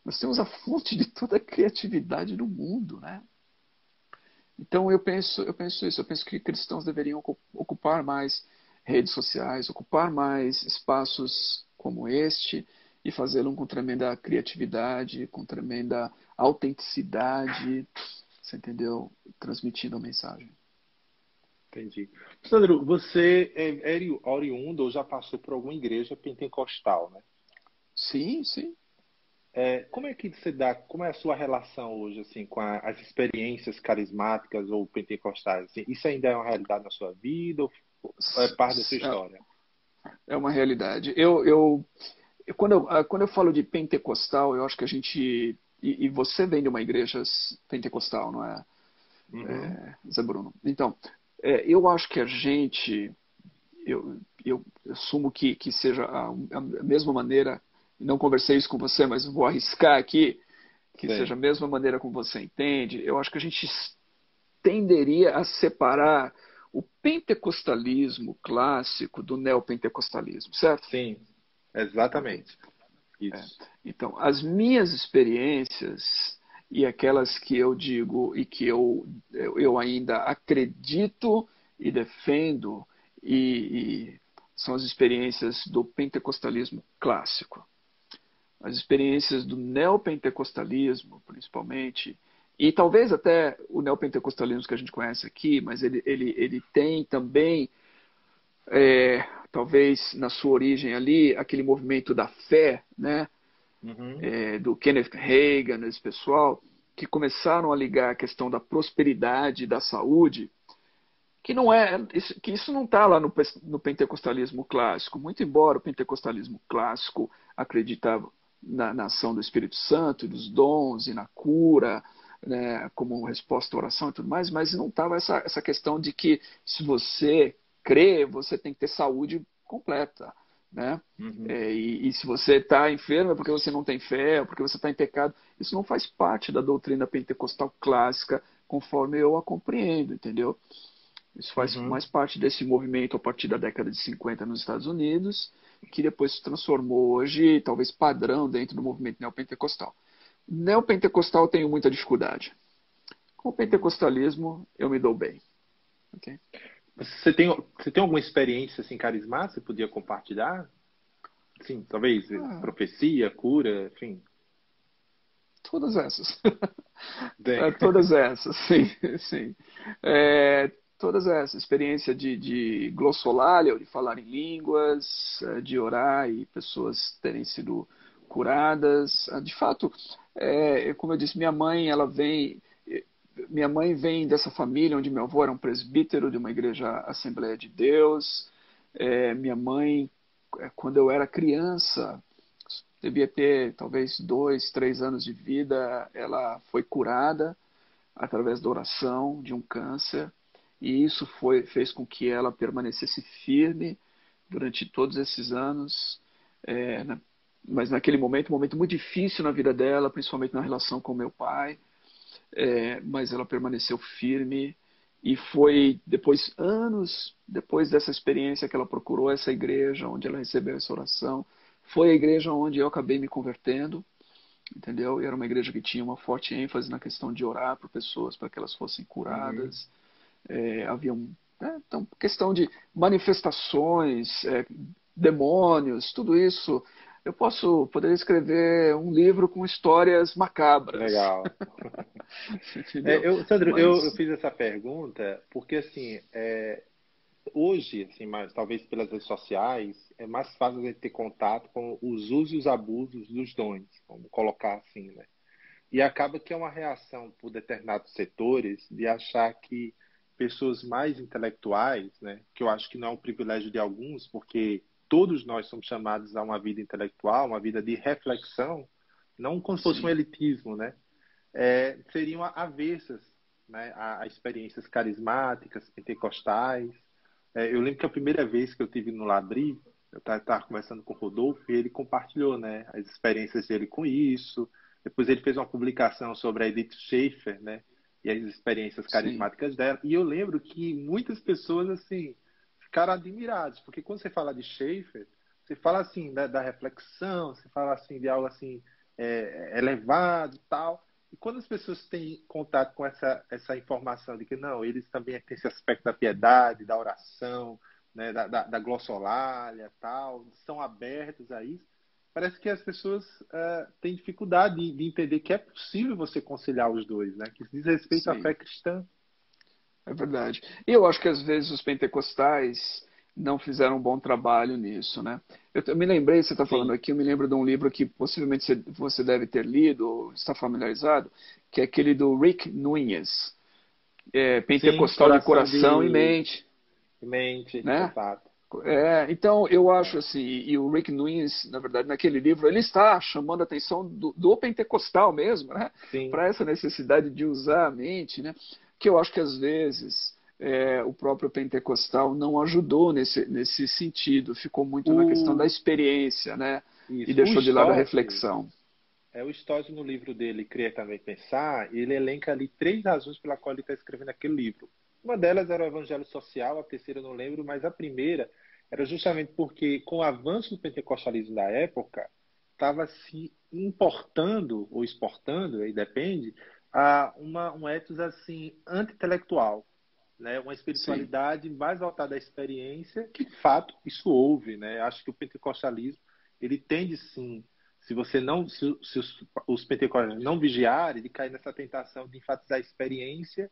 Nós temos a fonte de toda a criatividade do mundo, né? Então eu penso isso, eu penso que cristãos deveriam ocupar mais redes sociais, ocupar mais espaços como este e fazê-lo com tremenda criatividade, com tremenda autenticidade, você entendeu? Transmitindo a mensagem. Entendi. Sandro, você é oriundo ou já passou por alguma igreja pentecostal, né? Sim, sim. Como é que você dá, como é a sua relação hoje, assim, com as experiências carismáticas ou pentecostais? Assim, isso ainda é uma realidade na sua vida ou é parte da sua história? É uma realidade. Quando eu falo de pentecostal, eu acho que a gente. E você vem de uma igreja pentecostal, não é, Uhum, Zé Bruno? Então, eu acho que a gente. Eu assumo que seja a mesma maneira. Não conversei isso com você, mas vou arriscar aqui que seja sei. a mesma maneira como você entende. Eu acho que a gente tenderia a separar o pentecostalismo clássico do neopentecostalismo, certo? Sim, Ok. exatamente. É. Isso. Então, as minhas experiências e aquelas que eu digo e que eu ainda acredito e defendo e são as experiências do pentecostalismo clássico. As experiências do neopentecostalismo, principalmente, e talvez até o neopentecostalismo que a gente conhece aqui, mas ele tem também, talvez na sua origem ali, aquele movimento da fé, né? Uhum, Do Kenneth Reagan, esse pessoal, que começaram a ligar a questão da prosperidade e da saúde, que não é, que isso não está lá no pentecostalismo clássico, muito embora o pentecostalismo clássico acreditava na ação do Espírito Santo, dos dons e na cura, né, como resposta à oração e tudo mais, mas não estava essa questão de que se você crê, você tem que ter saúde completa, né? uhum, E se você está enfermo é porque você não tem fé, ou porque você está em pecado. Isso não faz parte da doutrina pentecostal clássica, conforme eu a compreendo, entendeu? Isso faz uhum, mais parte desse movimento a partir da década de 50 nos Estados Unidos, que depois se transformou hoje, talvez padrão, dentro do movimento neopentecostal. Neopentecostal eu tenho muita dificuldade. Com o uhum. pentecostalismo eu me dou bem. Okay? Você tem alguma experiência assim carismática que você podia compartilhar? Sim, talvez Ah, profecia, cura, enfim. todas essas. Tem. Todas essas, sim, sim. Todas essas. Experiência de glossolalia, de falar em línguas, de orar e pessoas terem sido curadas. De fato, como eu disse, minha mãe vem dessa família onde meu avô era um presbítero de uma igreja Assembleia de Deus. Minha mãe, quando eu era criança, devia ter talvez 2, 3 anos de vida, ela foi curada através da oração de um câncer, e isso fez com que ela permanecesse firme durante todos esses anos, é, na, mas naquele momento, um momento muito difícil na vida dela, principalmente na relação com meu pai, mas ela permaneceu firme e foi depois, anos depois dessa experiência, que ela procurou essa igreja onde ela recebeu essa oração. Foi a igreja onde eu acabei me convertendo, entendeu? E era uma igreja que tinha uma forte ênfase na questão de orar por pessoas para que elas fossem Uhum. curadas. Havia então, questão de manifestações, demônios, tudo isso. Poderia escrever um livro com histórias macabras, Legal. entendeu? Sandro, eu Mas fiz essa pergunta porque, assim, hoje, assim, talvez pelas redes sociais, é mais fácil a gente ter contato com os usos e os abusos dos dons, vamos colocar assim, né? E acaba que é uma reação por determinados setores de achar que pessoas mais intelectuais, né, que eu acho que não é um privilégio de alguns, porque todos nós somos chamados a uma vida intelectual, uma vida de reflexão, não como se fosse um sim, elitismo, né? Seriam avessas, né, a experiências carismáticas, pentecostais. Eu lembro que a primeira vez que eu tive no Labri, eu estava conversando com o Rodolfo e ele compartilhou, né, as experiências dele com isso. Depois ele fez uma publicação sobre a Edith Schaefer, né, e as experiências sim, carismáticas dela. E eu lembro que muitas pessoas assim ficaram admiradas, porque quando você fala de Schaefer, você fala assim da reflexão, você fala assim de algo assim elevado e tal. E quando as pessoas têm contato com essa informação de que não, eles também têm esse aspecto da piedade, da oração, né, da glossolalia, tal, são abertos a isso, parece que as pessoas têm dificuldade de entender que é possível você conciliar os dois, né? Que diz respeito à fé sim. cristã. É verdade. E eu acho que às vezes os pentecostais, não fizeram um bom trabalho nisso, né? Eu me lembrei, você está falando Sim, aqui, eu me lembro de um livro que possivelmente você deve ter lido, ou está familiarizado, que é aquele do Rick Núñez, sim, Pentecostal de coração Coração e de Mente, mente, né? exato. Então, eu acho É. assim, e o Rick Núñez, na verdade, naquele livro, ele está chamando a atenção do pentecostal mesmo, né? Sim, Para essa necessidade de usar a mente, né? Que eu acho que às vezes o próprio pentecostal não ajudou nesse sentido, ficou muito na questão da o, experiência, né? E isso. O deixou de lado a Stott, reflexão. o Stott no livro dele, Crer Também Pensar, ele elenca ali 3 razões pela qual ele está escrevendo aquele livro. Uma delas era o evangelho social, a terceira eu não lembro, mas a primeira era justamente porque, com o avanço do pentecostalismo da época, estava se importando, ou exportando, aí depende, um ethos assim, anti-intelectual, né? Uma Sim, espiritualidade mais voltada à experiência, que de fato isso houve, né? Acho que o pentecostalismo ele tende sim, se você não, se os pentecostais não vigiarem, de cair nessa tentação de enfatizar a experiência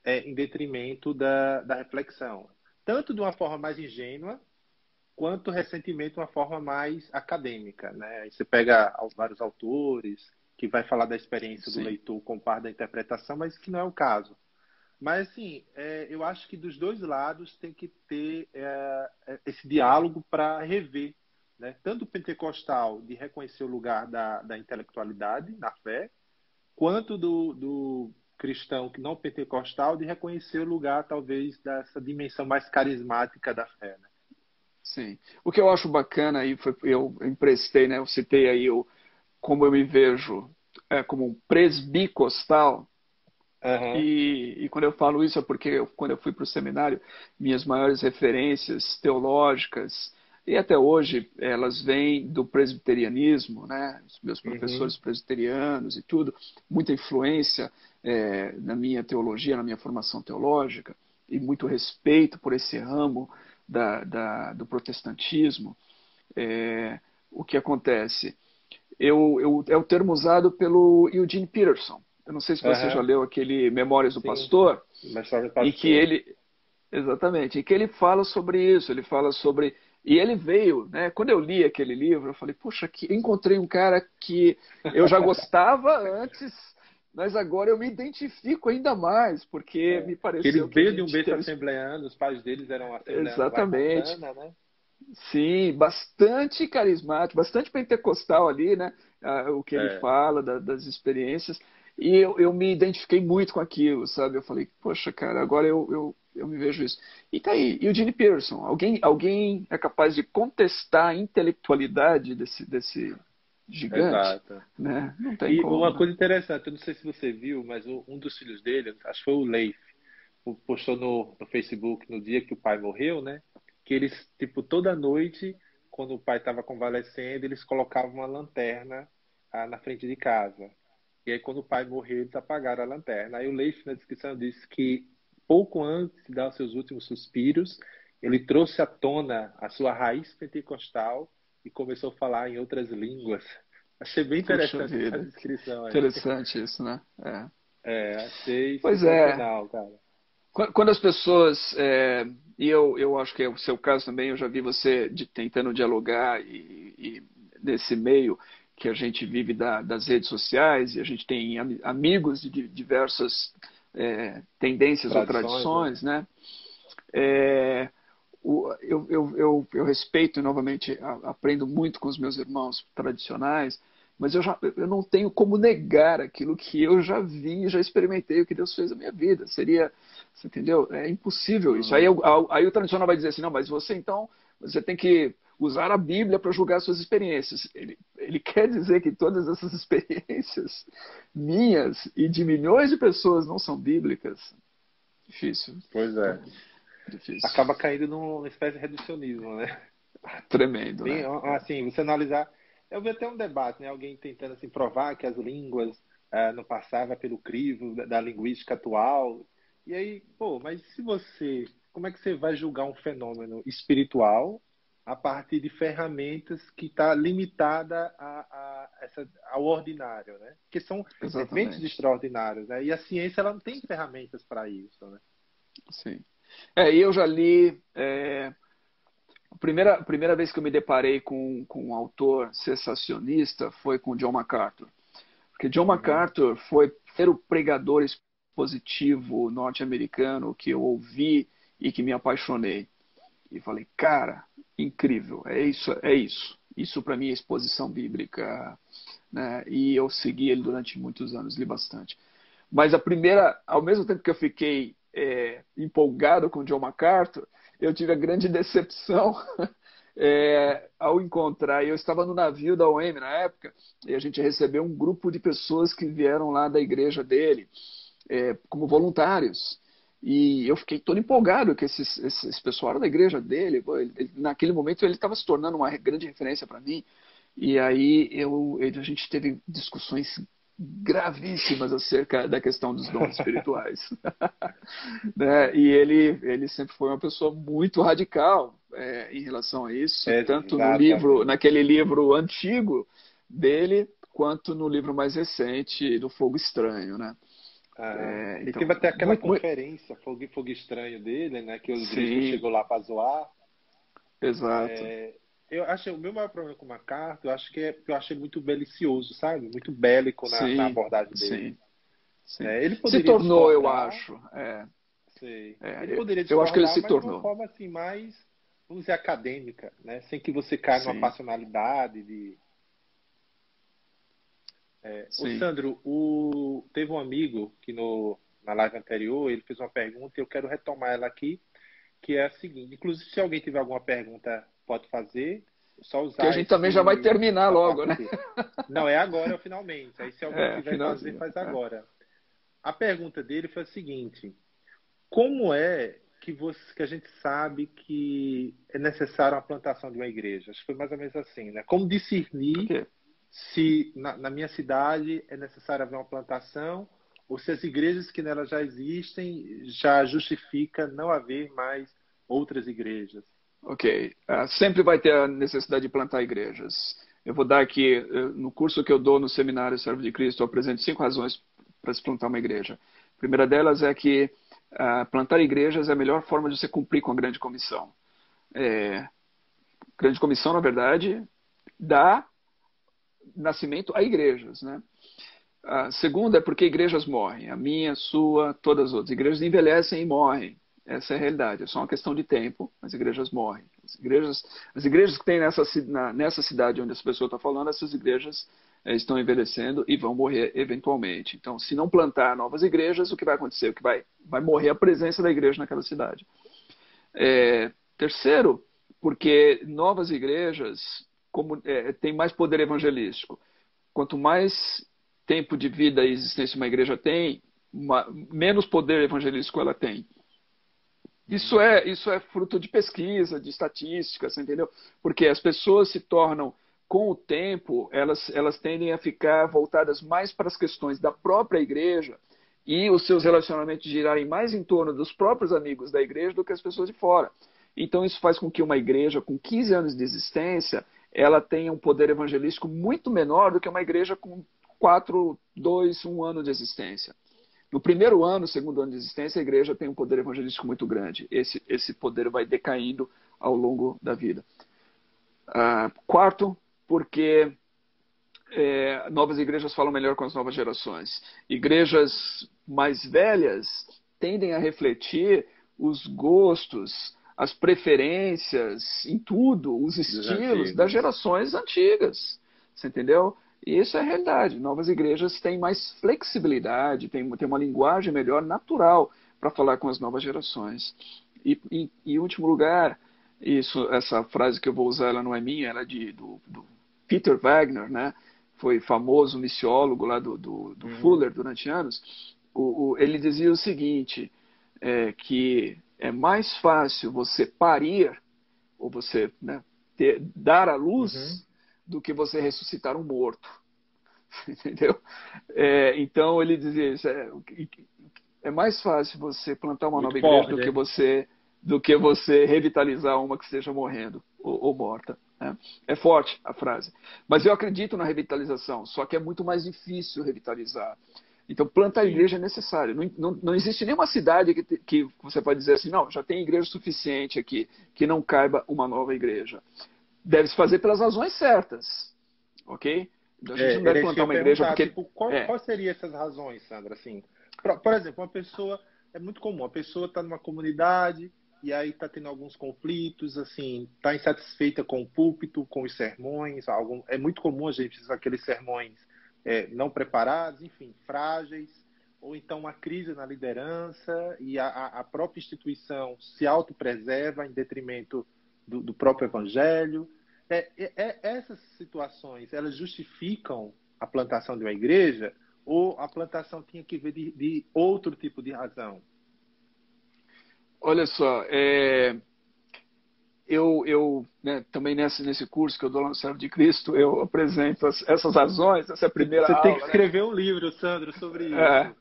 em detrimento da reflexão, tanto de uma forma mais ingênua quanto recentemente uma forma mais acadêmica, né? Aí você pega vários autores que vai falar da experiência do sim. leitor com parte da interpretação, mas que não é o caso. Mas, assim, eu acho que dos dois lados tem que ter esse diálogo para rever, né? Tanto o pentecostal de reconhecer o lugar da intelectualidade na fé, quanto do cristão que não pentecostal de reconhecer o lugar, talvez, dessa dimensão mais carismática da fé, né? Sim. O que eu acho bacana aí foi eu emprestei, né? Eu citei aí como eu me vejo como um presbicostal. Aham, E quando eu falo isso é porque quando eu fui para o seminário, minhas maiores referências teológicas, e até hoje elas vêm do presbiterianismo, né? Os meus uhum, professores presbiterianos e tudo, muita influência na minha teologia, na minha formação teológica, e muito respeito por esse ramo do protestantismo. É, o que acontece? É o termo usado pelo Eugene Peterson. Eu não sei se você já aham, leu aquele Memórias do sim, Pastor, mas só do em que pastor. exatamente, em que ele fala sobre isso, ele fala sobre, e ele veio, né, quando eu li aquele livro, eu falei, puxa, encontrei um cara que eu já gostava antes, mas agora eu me identifico ainda mais, porque me Que ele pareceu que a veio de um gente berço teve assembleano, os pais deles eram assembleanos lá em exatamente. Montana, né? Sim, bastante carismático, bastante pentecostal ali, né? O que ele É, fala das experiências. E eu me identifiquei muito com aquilo, sabe? Eu falei, poxa, cara, agora eu me vejo isso. E tá aí, e o Gene Pearson? Alguém é capaz de contestar a intelectualidade desse gigante? exato. Né? Não tem E como, uma né? coisa interessante, eu não sei se você viu, mas um dos filhos dele, acho que foi o Leif, postou no Facebook no dia que o pai morreu, né? Que eles, tipo, toda noite, quando o pai estava convalescendo, eles colocavam uma lanterna na frente de casa. E aí, quando o pai morreu, eles apagaram a lanterna. Aí o Leif, na descrição, disse que pouco antes de dar os seus últimos suspiros, ele trouxe à tona a sua raiz pentecostal e começou a falar em outras línguas. Achei bem Puxa interessante essa vida. descrição aí. Interessante isso, né? É. Achei Pois é, sensacional, cara. quando as pessoas, e eu acho que é o seu caso também, eu já vi você tentando dialogar e nesse meio que a gente vive das redes sociais e a gente tem amigos de diversas tendências ou Tradições, né? tradições, né? É, eu respeito, e novamente, aprendo muito com os meus irmãos tradicionais, mas eu não tenho como negar aquilo que eu já vi, já experimentei, o que Deus fez na minha vida. Seria, você entendeu? É impossível isso. Uhum. Aí o tradicional vai dizer assim, não, mas você então, você tem que usar a Bíblia para julgar suas experiências. Ele quer dizer que todas essas experiências minhas e de milhões de pessoas não são bíblicas. Difícil, Pois é. difícil. Acaba caindo numa espécie de reducionismo, né? Tremendo, Bem, né? assim, você analisar. Eu vi até um debate, né? Alguém tentando assim, provar que as línguas não passavam pelo crivo da linguística atual. E aí, pô, mas se você. Como é que você vai julgar um fenômeno espiritual a partir de ferramentas que está limitada ao ordinário, né? Que são eventos Exatamente. extraordinários, né? E a ciência ela não tem ferramentas para isso, né? Sim. E eu já li A primeira vez que eu me deparei com um autor sensacionista foi com John MacArthur. Porque John Uhum. MacArthur foi o primeiro pregador expositivo norte-americano que eu ouvi e que me apaixonei. E falei, cara, incrível, é isso, é isso. Isso para mim é exposição bíblica, né? E eu segui ele durante muitos anos, li bastante. Mas ao mesmo tempo que eu fiquei empolgado com John MacArthur, eu tive a grande decepção ao encontrar. Eu estava no navio da OM na época e a gente recebeu um grupo de pessoas que vieram lá da igreja dele como voluntários. E eu fiquei todo empolgado que esse pessoal era da igreja dele. Naquele momento ele estava se tornando uma grande referência para mim. E aí a gente teve discussões gravíssimas acerca da questão dos dons espirituais. Né? E ele sempre foi uma pessoa muito radical em relação a isso, tanto no livro, Exatamente. naquele livro antigo dele, quanto no livro mais recente do Fogo Estranho, né? Aham. E Então, teve até aquela muito, muito, conferência Fogo Estranho dele, né? Que o bispo sim, chegou lá para zoar. exato, Eu acho o meu maior problema com o MacArthur, eu acho que é porque eu achei muito belicioso, sabe? Muito bélico na sim, abordagem dele. sim, sim. Ele Se poderia tornou, eu discordar, acho. sei. Ele poderia Eu acho que ele discordar, se mas de uma tornou. forma assim mais, vamos dizer, acadêmica, né? Sem que você caia numa Sim, passionalidade de. Ô sim. Sandro, teve um amigo que na live anterior ele fez uma pergunta e eu quero retomar ela aqui, que é a seguinte. Inclusive, se alguém tiver alguma pergunta, pode fazer. É só Que a usar gente também já vai terminar essa logo, parte né? aqui. Não, é agora, finalmente. Aí, se alguém quiser fazer, Finalzinho. faz agora. A pergunta dele foi a seguinte: como é que a gente sabe que é necessário a plantação de uma igreja? Acho que foi mais ou menos assim, né? Como discernir Ok. se na minha cidade é necessário haver uma plantação ou se as igrejas que nela já existem já justifica não haver mais outras igrejas? Ok. Sempre vai ter a necessidade de plantar igrejas. Eu vou dar aqui, no curso que eu dou no seminário Servo de Cristo, eu apresento 5 razões para se plantar uma igreja. A primeira delas é que plantar igrejas é a melhor forma de você cumprir com a grande comissão. Grande comissão, na verdade, dá nascimento a igrejas, né? A segunda é porque igrejas morrem. A minha, a sua, todas as outras. Igrejas envelhecem e morrem. Essa é a realidade. É só uma questão de tempo. As igrejas morrem. As igrejas que tem nessa cidade onde essa pessoa está falando, essas igrejas estão envelhecendo e vão morrer eventualmente. Então, se não plantar novas igrejas, o que vai acontecer? O que vai morrer a presença da igreja naquela cidade. Terceiro, porque novas igrejas têm mais poder evangelístico. Quanto mais tempo de vida e existência uma igreja tem, menos poder evangelístico ela tem. Isso é fruto de pesquisa, de estatística, você entendeu? Porque as pessoas se tornam, com o tempo, elas tendem a ficar voltadas mais para as questões da própria igreja e os seus relacionamentos girarem mais em torno dos próprios amigos da igreja do que as pessoas de fora. Então isso faz com que uma igreja com 15 anos de existência, ela tenha um poder evangelístico muito menor do que uma igreja com 4, 2, 1 ano de existência. No primeiro ano, segundo ano de existência, a igreja tem um poder evangelístico muito grande. Esse poder vai decaindo ao longo da vida. Quarto, porque novas igrejas falam melhor com as novas gerações. Igrejas mais velhas tendem a refletir os gostos, as preferências, em tudo, os Dos estilos das antigos. gerações antigas. Você entendeu? E isso é a realidade. Novas igrejas têm mais flexibilidade, têm uma linguagem melhor, natural, para falar com as novas gerações. E em último lugar, essa frase que eu vou usar, ela não é minha, ela é do Peter Wagner, né? Foi famoso missiólogo lá do Uhum. Fuller durante anos. Ele dizia o seguinte, que é mais fácil você parir, ou você, né, dar à Uhum. luz, do que você ressuscitar um morto. Entendeu? Então ele dizia isso, é mais fácil você plantar uma Muito nova igreja forte, do que hein? você revitalizar uma que esteja morrendo ou morta. Né? É forte a frase. Mas eu acredito na revitalização, só que é muito mais difícil revitalizar. Então, plantar igreja é necessário. Não existe nenhuma cidade que você pode dizer assim, não, já tem igreja suficiente aqui, que não caiba uma nova igreja. Deve-se fazer pelas razões certas, ok? Então, a gente não deve Era isso que plantar eu ia uma igreja perguntar, porque... tipo, quais seriam essas razões, Sandra? Assim, por exemplo, uma pessoa, é muito comum, a pessoa está numa comunidade e aí está tendo alguns conflitos, assim, está insatisfeita com o púlpito, com os sermões, é muito comum a gente usar aqueles sermões não preparados, enfim, frágeis, ou então uma crise na liderança e a própria instituição se autopreserva em detrimento do próprio evangelho. Essas situações, elas justificam a plantação de uma igreja ou a plantação tinha que ver de outro tipo de razão? Olha só, né, também nesse curso que eu dou lá no Servo de Cristo, eu apresento essas razões, essa é a primeira Você tem que aula, né? escrever um livro, Sandro, sobre É,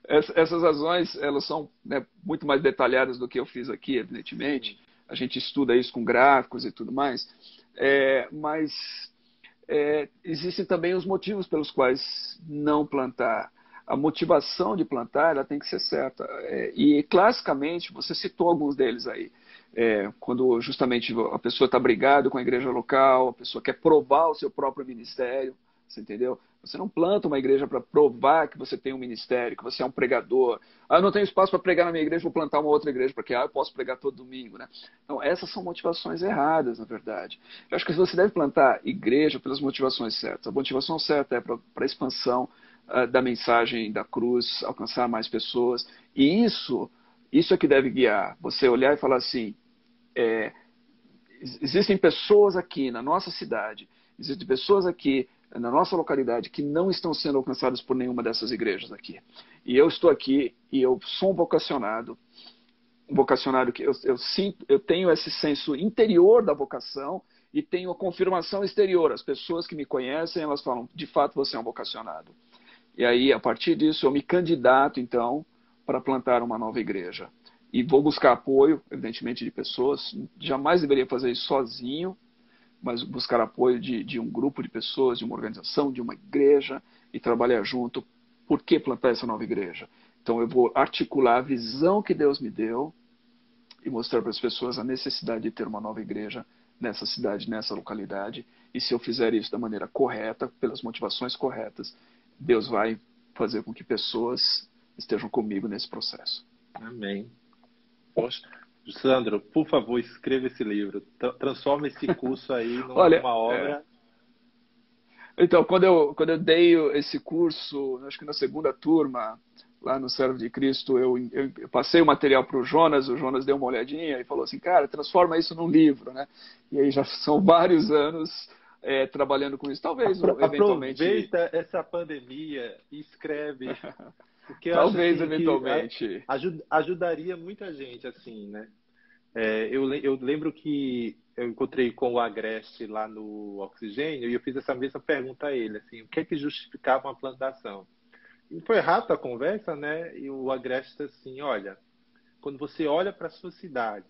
isso. essas razões, elas são, né, muito mais detalhadas do que eu fiz aqui, evidentemente. Sim. A gente estuda isso com gráficos e tudo mais. Mas existem também os motivos pelos quais não plantar. A motivação de plantar, ela tem que ser certa. E classicamente, você citou alguns deles aí. Quando justamente a pessoa está brigada com a igreja local, a pessoa quer provar o seu próprio ministério, você entendeu? Você não planta uma igreja para provar que você tem um ministério, que você é um pregador. Eu não tenho espaço para pregar na minha igreja, vou plantar uma outra igreja, porque eu posso pregar todo domingo, né? Então, essas são motivações erradas, na verdade. Eu acho que você deve plantar igreja pelas motivações certas. A motivação certa é para a expansão da mensagem da cruz, alcançar mais pessoas. E isso é que deve guiar. Você olhar e falar assim, existem pessoas aqui na nossa cidade, existem pessoas aqui na nossa localidade que não estão sendo alcançadas por nenhuma dessas igrejas aqui. E eu estou aqui e eu sou um vocacionado que eu sinto, eu tenho esse senso interior da vocação e tenho a confirmação exterior. As pessoas que me conhecem, elas falam, de fato você é um vocacionado. E aí, a partir disso, eu me candidato, então, para plantar uma nova igreja. E vou buscar apoio, evidentemente, de pessoas. Jamais deveria fazer isso sozinho, mas buscar apoio de um grupo de pessoas, de uma organização, de uma igreja, e trabalhar junto. Por que plantar essa nova igreja? Então, eu vou articular a visão que Deus me deu e mostrar para as pessoas a necessidade de ter uma nova igreja nessa cidade, nessa localidade. E se eu fizer isso da maneira correta, pelas motivações corretas, Deus vai fazer com que pessoas estejam comigo nesse processo. Amém. Poxa, Sandro, por favor, escreva esse livro. Transforma esse curso aí Olha, numa obra. então, quando eu dei esse curso, acho que na segunda turma, lá no Servo de Cristo, eu passei o material para o Jonas deu uma olhadinha e falou assim, cara, transforma isso num livro, né? E aí já são vários anos trabalhando com isso. Talvez, eventualmente... Aproveita essa pandemia e escreve, porque eu acho Talvez, assim que eventualmente. ajudaria muita gente, assim, né? Eu lembro que eu encontrei com o Agreste lá no Oxigênio e eu fiz essa mesma pergunta a ele, assim, o que é que justificava uma plantação? E foi rápida a conversa, né? E o Agreste assim, olha, quando você olha para a sua cidade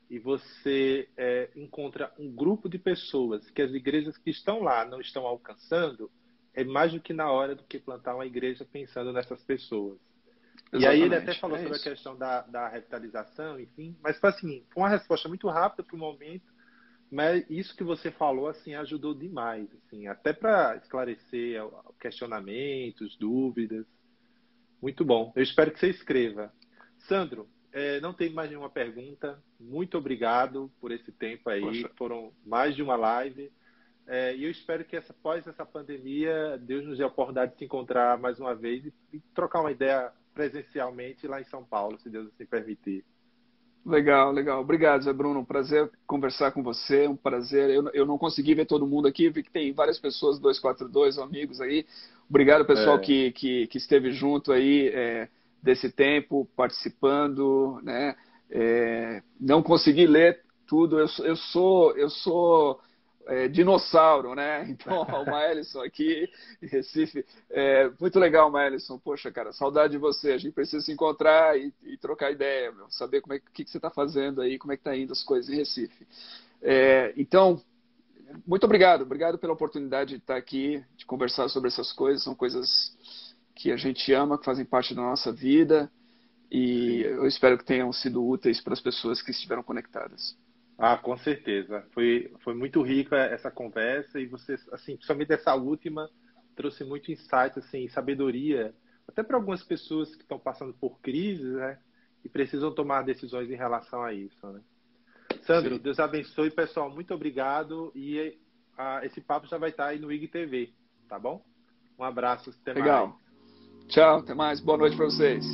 e você encontra um grupo de pessoas que as igrejas que estão lá não estão alcançando, é mais do que na hora do que plantar uma igreja pensando nessas pessoas. E aí ele até Exatamente, falou é sobre a isso. questão da revitalização, enfim, mas foi assim, foi uma resposta muito rápida para o momento, mas isso que você falou assim ajudou demais, assim, até para esclarecer questionamentos, dúvidas. Muito bom. Eu espero que você escreva. Sandro, não tem mais nenhuma pergunta. Muito obrigado por esse tempo aí. Poxa, Foram mais de uma live. E eu espero que após essa pandemia, Deus nos dê a oportunidade de se encontrar mais uma vez e trocar uma ideia presencialmente lá em São Paulo, se Deus assim permitir. legal, legal. Obrigado, Zé Bruno. Um prazer conversar com você. Um prazer. Eu não consegui ver todo mundo aqui, vi que tem várias pessoas 242 amigos aí. Obrigado, pessoal, É, que esteve junto aí desse tempo, participando, né? Não consegui ler tudo. Eu sou dinossauro, né? Então, o Maelson aqui em Recife. Muito legal, Maelson. Poxa, cara, saudade de você. A gente precisa se encontrar e trocar ideia, meu. Saber como que você está fazendo aí, como é que tá indo as coisas em Recife. Então, muito obrigado. Obrigado pela oportunidade de estar aqui, de conversar sobre essas coisas. São coisas que a gente ama, que fazem parte da nossa vida, e eu espero que tenham sido úteis para as pessoas que estiveram conectadas. Ah, com certeza. Foi muito rica essa conversa e você, assim, principalmente essa última, trouxe muito insight, assim, sabedoria, até para algumas pessoas que estão passando por crises, né? E precisam tomar decisões em relação a isso, né? Sandro, Sim. Deus abençoe, pessoal. Muito obrigado. E esse papo já vai estar aí no IGTV, tá bom? Um abraço, até mais. Legal. Tchau, até mais. Boa noite para vocês.